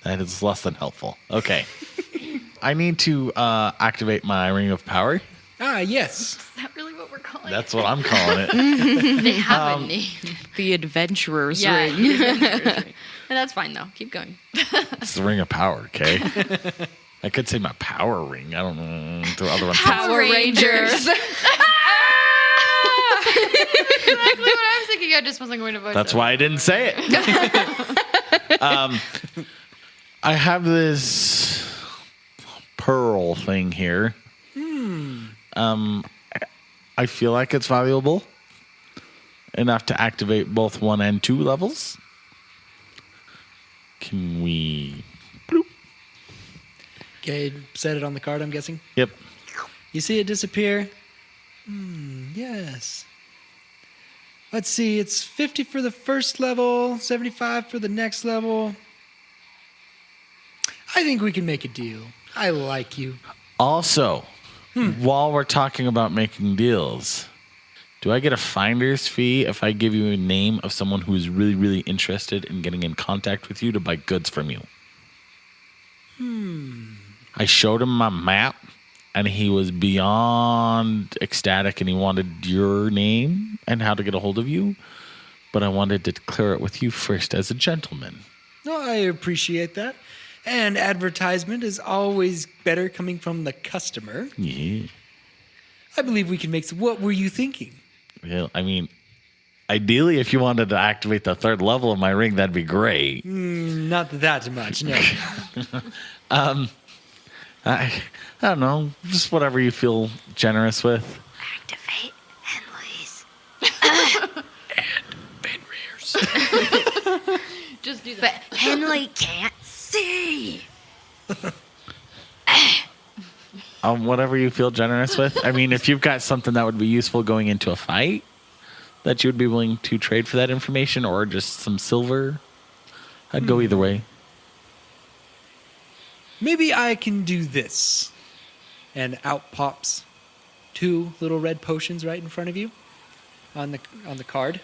That is less than helpful. Okay. I need to activate my ring of power. Ah, yes. Is that really what we're calling That's what I'm calling it. They have a name. The Adventurer's Yeah, Ring. the Adventurer's Ring. And that's fine, though. Keep going. It's the ring of power, okay? I could say my power ring. I don't know. The other one's Power Rangers. Exactly what I was thinking. I just wasn't going to voice That's it. why I didn't say it. I have this pearl thing here. I feel like it's valuable enough to activate both 1 and 2 levels. Can we? Bloop. Okay, set it on the card, I'm guessing. Yep. You see it disappear? Yes. Let's see, it's 50 for the first level, 75 for the next level. I think we can make a deal. I like you. Also, while we're talking about making deals, do I get a finder's fee if I give you a name of someone who is really, really interested in getting in contact with you to buy goods from you? I showed him my map, and he was beyond ecstatic, and he wanted your name and how to get a hold of you. But I wanted to clear it with you first as a gentleman. No, I appreciate that. And advertisement is always better coming from the customer. Yeah. I believe we can make some. What were you thinking? Well, I mean, ideally, if you wanted to activate the 3rd level of my ring, that'd be great. Not that much, no. I don't know. Just whatever you feel generous with. Activate Henley's. Overhears. Just do that. But Henley can't see. Whatever you feel generous with. I mean, if you've got something that would be useful going into a fight that you would be willing to trade for that information, or just some silver, I'd go either way. Maybe I can do this. And out pops 2 little red potions right in front of you on the card.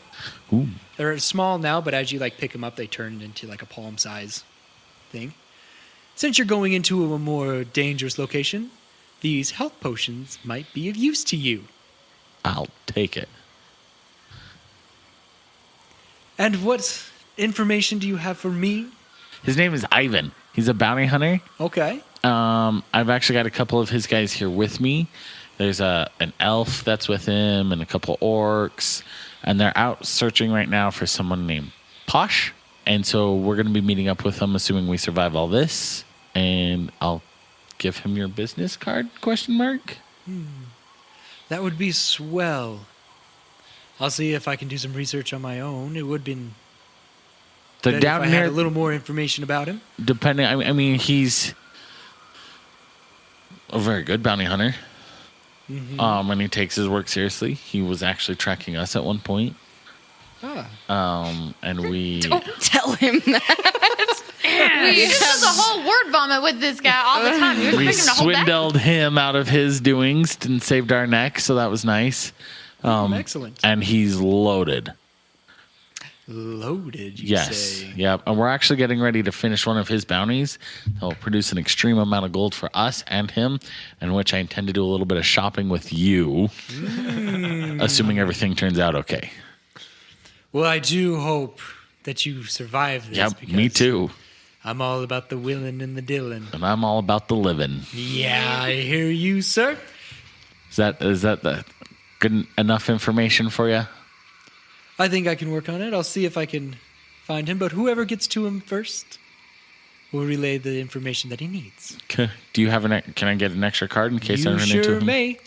Ooh. They're small now, but as you pick them up, they turn into a palm size thing. Since you're going into a more dangerous location, these health potions might be of use to you. I'll take it. And what information do you have for me? His name is Ivan. He's a bounty hunter. Okay. I've actually got a couple of his guys here with me. There's an elf that's with him and a couple orcs, and they're out searching right now for someone named Posh. And so we're going to be meeting up with them, assuming we survive all this. And I'll give him your business card, ? That would be swell. I'll see if I can do some research on my own. It would have been They're better down if I had here, a little more information about him. depending. I mean, he's a very good bounty hunter. And he takes his work seriously. He was actually tracking us at one point. Ah. And we... Don't tell him that. We This is a whole word vomit with this guy all the time. You're We picking to hold back. swindled him out of his doings and saved our neck, so that was nice. Excellent. And he's loaded. Loaded, you Yes. say? Yep. And we're actually getting ready to finish one of his bounties that will produce an extreme amount of gold for us and him, in which I intend to do a little bit of shopping with you, assuming everything turns out okay. Well, I do hope that you survive this. Yep. Because Me too. I'm all about the willin' and the dillin'. And I'm all about the living. Yeah, I hear you, sir. Is that the good enough information for you? I think I can work on it. I'll see if I can find him, but whoever gets to him first will relay the information that he needs. Okay. Do you have can I get an extra card in case I You run into sure him? may.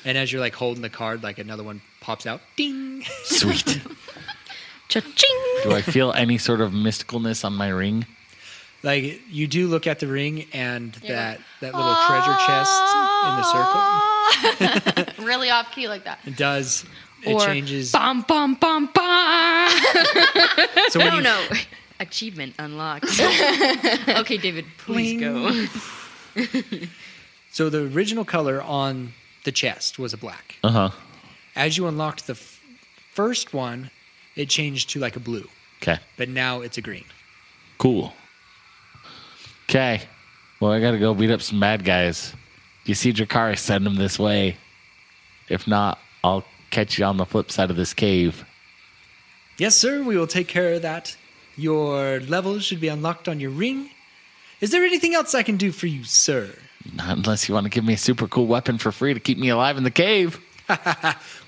And as you're like holding the card, like another one pops out. Ding! Sweet. Cha-ching! Do I feel any sort of mysticalness on my ring? Like you do look at the ring and that little treasure chest in the circle. Really off key like that. It does. It Or changes. bum, bum, bum, bum. So when No. Achievement unlocked. Okay, David, please go. So the original color on the chest was a black. Uh-huh. As you unlocked the first one, it changed to like a blue. Okay. But now it's a green. Cool. Okay. Well, I gotta go beat up some bad guys. You see Drakari, send them this way. If not, I'll catch you on the flip side of this cave. Yes, sir. We will take care of that. Your levels should be unlocked on your ring. Is there anything else I can do for you, sir? Not unless you want to give me a super cool weapon for free to keep me alive in the cave.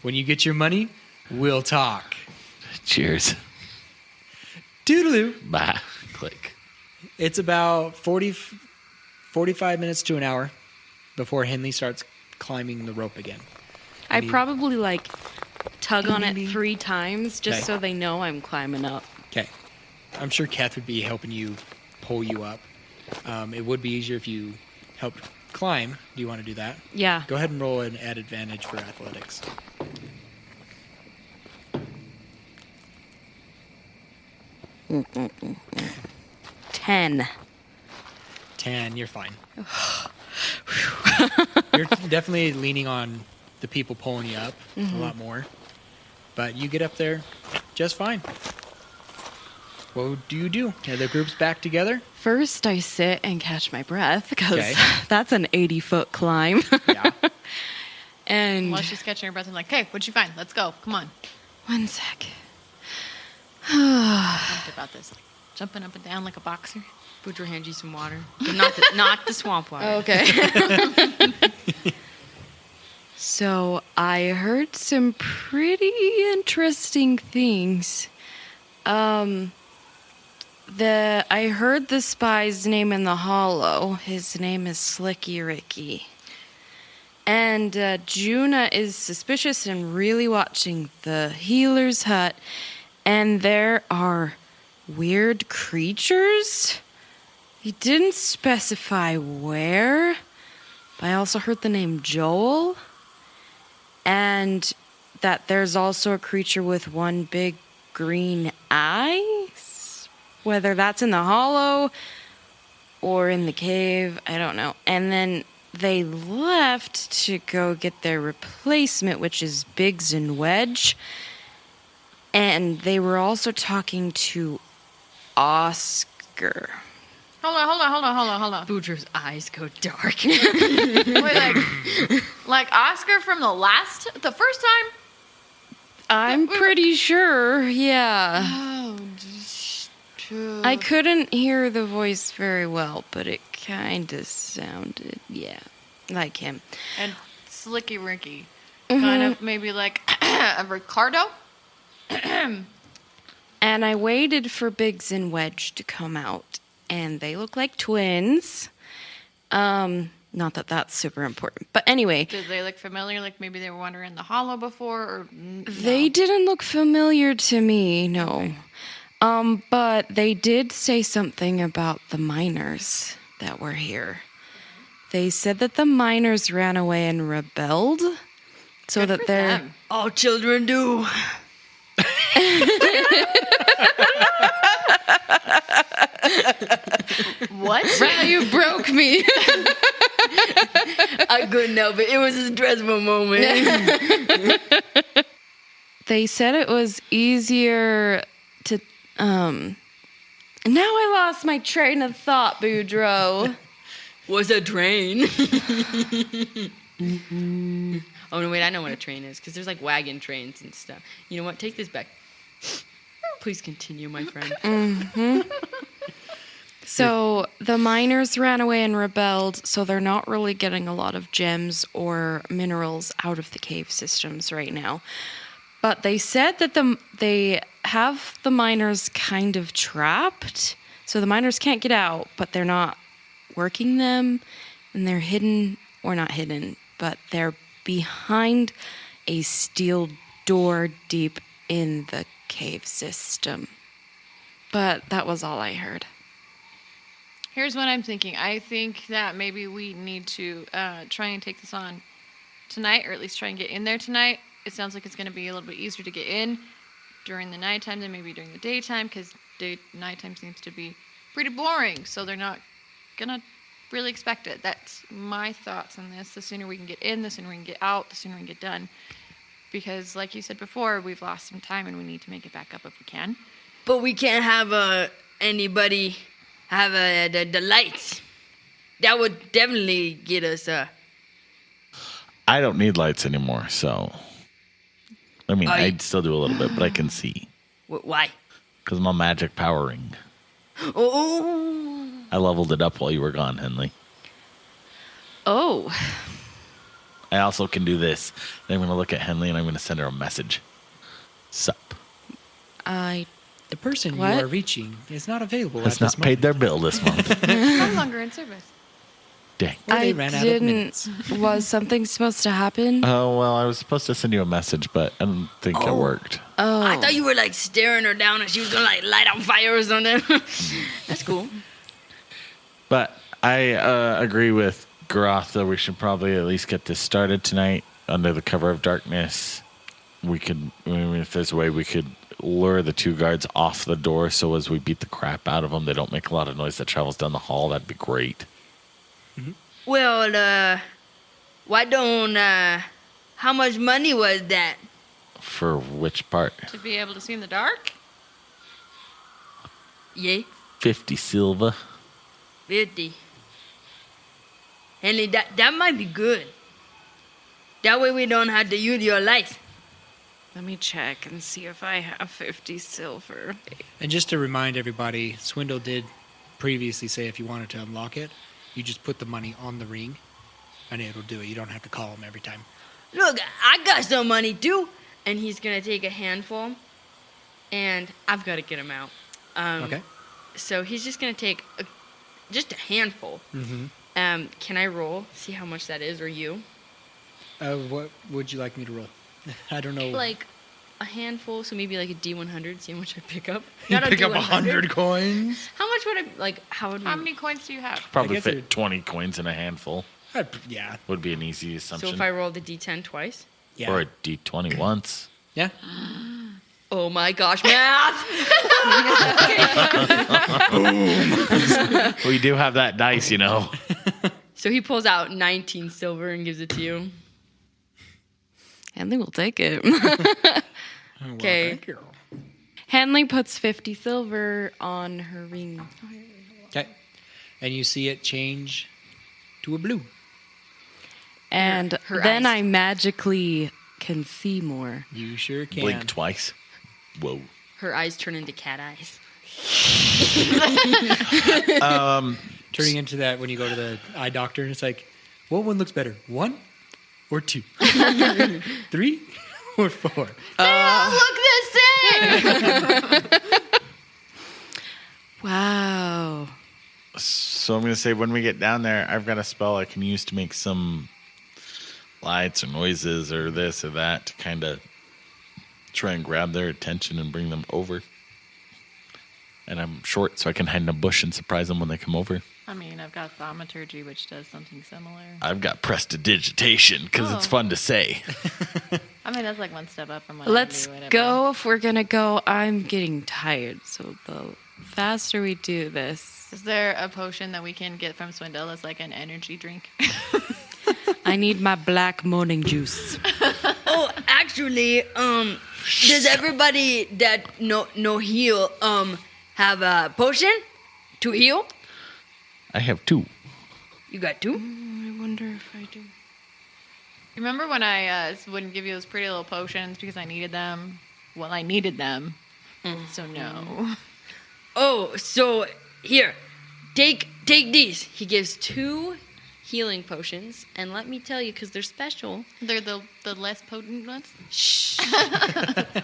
When you get your money, we'll talk. Cheers. Toodaloo. Bye. Click. It's about 45 minutes to an hour before Henley starts climbing the rope again. I probably like tug on it Ding, ding, ding. 3 times just Okay. so they know I'm climbing up. Okay. I'm sure Kath would be helping you pull you up. It would be easier if you helped climb. Do you want to do that? Yeah. Go ahead and roll an add advantage for athletics. 10. 10, you're fine. You're definitely leaning on the people pulling you up a lot more. But you get up there just fine. What do you do? Are the groups back together? First, I sit and catch my breath because Okay. that's an 80-foot climb. Yeah. And While she's catching her breath, I'm like, hey, what'd you find? Let's go. Come on. 1 sec. Think about this. Jumping up and down like a boxer. Boudreaux hands you some water. But not the swamp water. Okay. So I heard some pretty interesting things. I heard the spy's name in the hollow. His name is Slicky Ricky. And Juna is suspicious and really watching the healer's hut. And there are weird creatures. He didn't specify where, but I also heard the name Joel. And that there's also a creature with one big green eye. Whether that's in the hollow or in the cave, I don't know. And then they left to go get their replacement, which is Biggs and Wedge. And they were also talking to Oscar. Hold on. Boudreaux's eyes go dark. Wait, like Oscar from the first time? I'm pretty sure, yeah. Oh, I couldn't hear the voice very well, but it kind of sounded, yeah, like him. And Slicky Ricky. Kind of maybe like a Ricardo? And I waited for Biggs and Wedge to come out, and they look like twins. Not that that's super important, but anyway. Did they look familiar? Like maybe they were wandering the hollow before? Or no? They didn't look familiar to me, no. Okay. But they did say something about the miners that were here. They said that the miners ran away and rebelled, so Good that for they're... them. All children do. What? Rat, you broke me. I couldn't help it. It was a stressful moment. They said it was easier to. Now I lost my train of thought, Boudreaux. Was a train. Oh, no, wait, I know what a train is, because there's like wagon trains and stuff. You know what? Take this back. Please continue, my friend. Mm-hmm. So the miners ran away and rebelled, so they're not really getting a lot of gems or minerals out of the cave systems right now. But they said that they have the miners kind of trapped, so the miners can't get out, but they're not working them, and they're hidden, or not hidden, but they're behind a steel door deep in the cave system. But that was all I heard. Here's what I'm thinking. I think that maybe we need to try and take this on tonight, or at least try and get in there tonight. It sounds like it's going to be a little bit easier to get in during the nighttime than maybe during the daytime, because nighttime seems to be pretty boring, so they're not going to really expect it. That's my thoughts on this. The sooner we can get in, the sooner we can get out, the sooner we can get done. Because, like you said before, we've lost some time and we need to make it back up if we can. But we can't have anybody have the lights. That would definitely get us. I don't need lights anymore, so. I mean, I'd still do a little bit, but I can see. Why? Because I'm a magic power ring. Oh. I leveled it up while you were gone, Henley. Oh. I also can do this. Then I'm going to look at Henley and I'm going to send her a message. Sup. The person What? you are reaching is not available Has at not this paid moment. their bill this month. No longer in service. Dang. Or they I ran out of didn't. minutes. Was something supposed to happen? Oh, well, I was supposed to send you a message, but I don't think it worked. Oh. I thought you were like staring her down and she was gonna like light on fire or something. That's cool. But I agree with Garotha. We should probably at least get this started tonight under the cover of darkness. We could, I mean, if there's a way we could lure the two guards off the door so as we beat the crap out of them, they don't make a lot of noise that travels down the hall. That'd be great. Well, why don't, how much money was that? For which part? To be able to see in the dark? Yeah, 50 silver. 50. Henley, that might be good. That way we don't have to use your lights. Let me check and see if I have 50 silver. And just to remind everybody, Swindle did previously say if you wanted to unlock it, you just put the money on the ring, and it'll do it. You don't have to call him every time. Look, I got some money too. And he's gonna take a handful, and I've got to get him out. Okay. So he's just gonna take just a handful. Mm-hmm. Can I roll? See how much that is, or you? What would you like me to roll? I don't know. Like a handful, so maybe like a D100. See how much I pick up. You Not pick up D100. 100 coins? How much would I like? How would we? How many coins do you have? Probably guess fit it- 20 coins in a handful. Yeah. Would be an easy So assumption. if I roll the D10 twice. Yeah. Or a D20 once. Yeah. Oh my gosh, math! We do have that dice, you know. So he pulls out 19 silver and gives it to you. Henley will take it. Okay. Thank you. Henley puts 50 silver on her ring. Okay. And you see it change to a blue. And Her then eyes. I magically can see more. You sure can. Blink twice. Whoa. Her eyes turn into cat eyes. Turning into that when you go to the eye doctor and it's like, what one looks better? 1 or 2? 3 or 4? Look the same! Wow. So I'm going to say when we get down there, I've got a spell I can use to make some lights or noises or this or that to kind of try and grab their attention and bring them over. And I'm short, so I can hide in a bush and surprise them when they come over. I mean, I've got thaumaturgy, which does something similar. I've got prestidigitation because it's fun to say. I mean, that's like one step up from what Let's I do. go if we're going to go. I'm getting tired, so the faster we do this, Is there a potion that we can get from Swindle that's like an energy drink? I need my black morning juice. Oh, actually, does everybody that no heal have a potion to heal? I have 2. You got 2? I wonder if I do. Remember when I wouldn't give you those pretty little potions because I needed them? Well, I needed them. So no. Oh, so here, take these. He gives 2 healing potions, and let me tell you, because they're special. They're the less potent ones? Shh.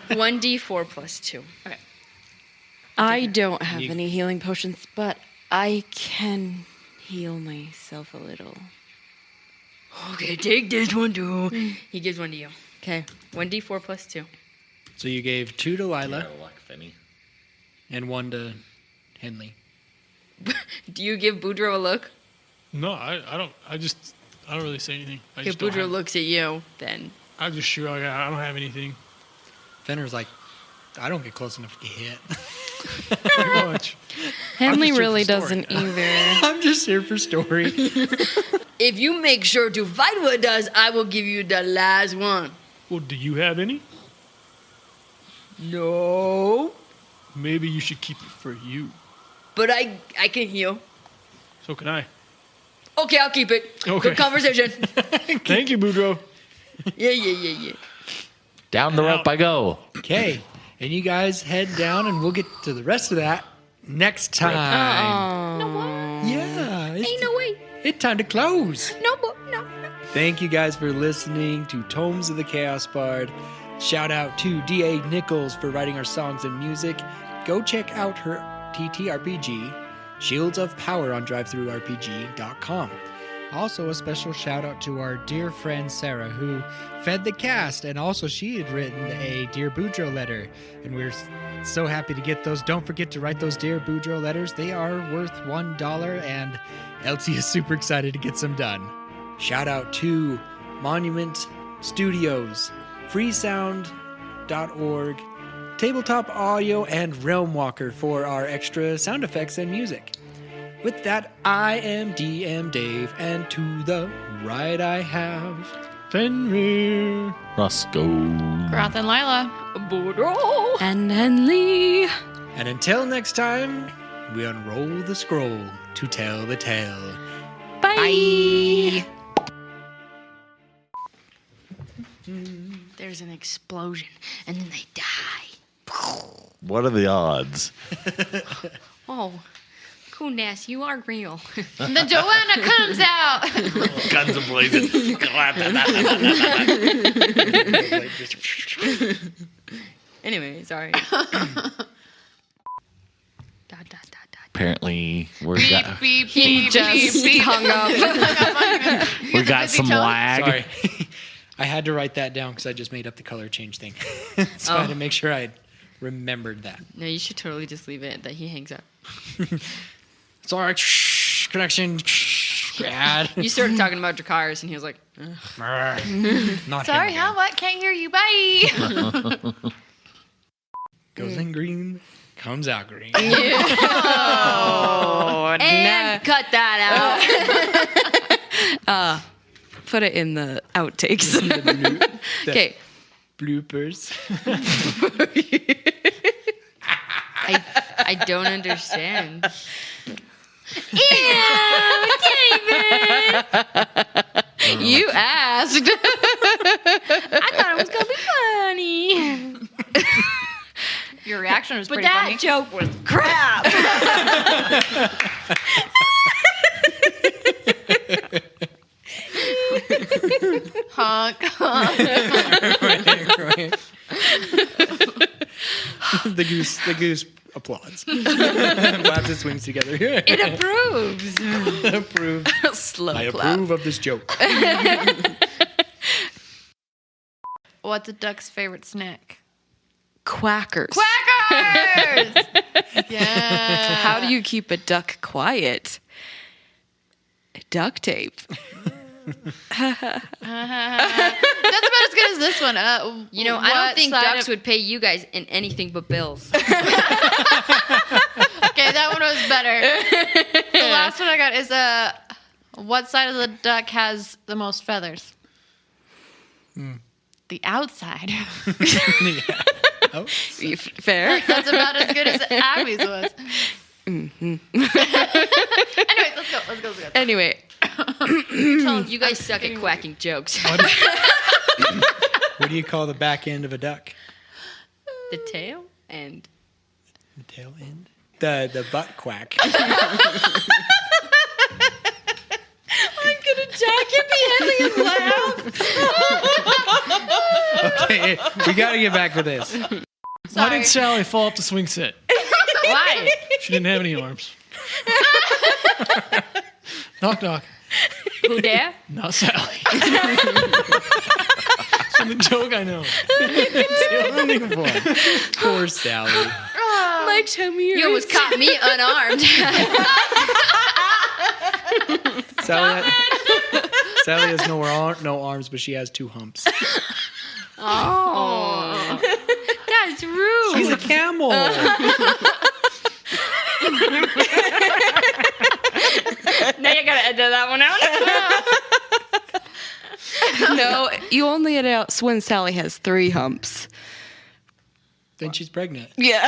1d4 plus 2. Okay. I don't have any healing potions, but I can heal myself a little. Okay, take this one too. He gives 1 to you. Okay, 1d4 plus 2. So you gave 2 to Lyla Luck, Finny. and 1 to Henley. Do you give Boudreaux a look? No, I don't. I don't really say anything. I If just don't Boudreaux have, looks at you, then I just shoot. Like, I don't have anything. Fenner's like, I don't get close enough to get hit. Pretty much. Henley just here really for story. doesn't either. I'm just here for story. if you make sure to fight what it does, I will give you the last one. Well, do you have any? No. Maybe you should keep it for you. But I can heal. So can I. Okay, I'll keep it. Okay. Good conversation. Thank you, Boudreaux. Yeah. Down the rope I go. Okay, and you guys head down, and we'll get to the rest of that next time. Yeah, Ain't no way. it's time to close. No. Thank you guys for listening to Tomes of the Chaos Bard. Shout out to D.A. Nichols for writing our songs and music. Go check out her TTRPG, Shields of Power, on drivethrurpg.com. Also, a special shout out to our dear friend Sarah, who fed the cast, and also she had written a Dear Boudreaux letter, and we're so happy to get those. Don't forget to write those Dear Boudreaux letters. They are worth $1, and Elsie is super excited to get some done. Shout out to Monument Studios, freesound.org, Tabletop Audio, and Realmwalker for our extra sound effects and music. With that, I am DM Dave, and to the right I have Fenrir. Roscoe. Garotha and Lyla. Boudreaux. And Henley. And until next time, we unroll the scroll to tell the tale. Bye. There's an explosion, and then they die. What are the odds? Oh, Kunas, you are real. The Joanna comes out. Guns a-blazing. Anyway, sorry. Apparently, Beep, beep, He beep, just beep, beep. hung up. we got some lag. Sorry. I had to write that down because I just made up the color change thing. So I had to make sure I remembered that. No, you should totally just leave it that he hangs up. It's all right. Shh, connection. Shh, bad. You started talking about Dracarys, and he was like, Not Sorry, him how again. what? Can't hear you. Bye. Goes in green, comes out green. Oh, and cut that out. put it in the outtakes. Okay. Bloopers. I don't understand. You asked. I thought it was gonna be funny. Your reaction was But pretty that funny. joke was crap. Honk. The goose applauds. Flaps its wings together. It approves. Approve. Slow I clap. approve of this joke. What's a duck's favorite snack? Quackers. Quackers! Yeah. How do you keep a duck quiet? Duct tape. That's about as good as this one. You know, I don't think ducks would pay you guys in anything but bills. Okay, that one was better. The last one I got is what side of the duck has the most feathers? The outside. Oh, Fair. That's about as good as Abby's was. Anyways, let's go. Anyway, You guys suck at quacking jokes. what do you call the back end of a duck? The tail and The tail end? The butt quack. I'm gonna jacket the alien laugh. Okay, we got to get back to this. Why did Sally fall off the swing set? why? She didn't have any arms. Knock, knock. Who dare? Not Sally. It's the joke I know. It's the only one. Poor Sally. My tummy You almost caught me unarmed. Sally has no arms, but she has 2 humps. Oh, that's rude. She's a camel. Now you gotta edit that one out. No, you only edit out when Sally has 3 humps. Then she's pregnant. Yeah.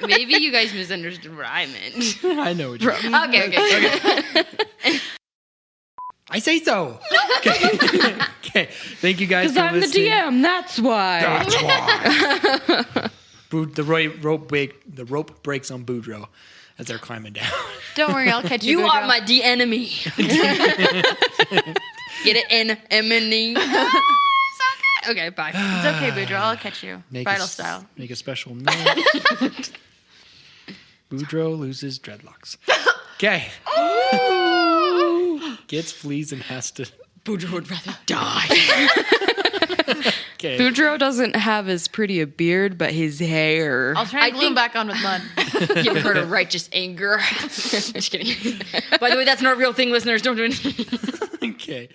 Maybe you guys misunderstood what I meant. I know what you mean. Okay. I say so. Okay. Okay. Thank you guys Because for I'm the listening. DM, that's why. That's why. The rope breaks on Boudreaux as they're climbing down. Don't worry, I'll catch you. You Boudreaux. are my enemy. Get it in enemy. Okay, bye. It's okay, Boudreaux. I'll catch you. Bridal style. Make a special note. Boudreaux loses dreadlocks. Okay. Gets fleas and has to. Boudreaux would rather die. Okay. Boudreaux doesn't have as pretty a beard, but his hair. I'll try and glue him back on with mud. You ever heard of righteous anger? Just kidding. By the way, that's not a real thing, listeners. Don't do it. Okay.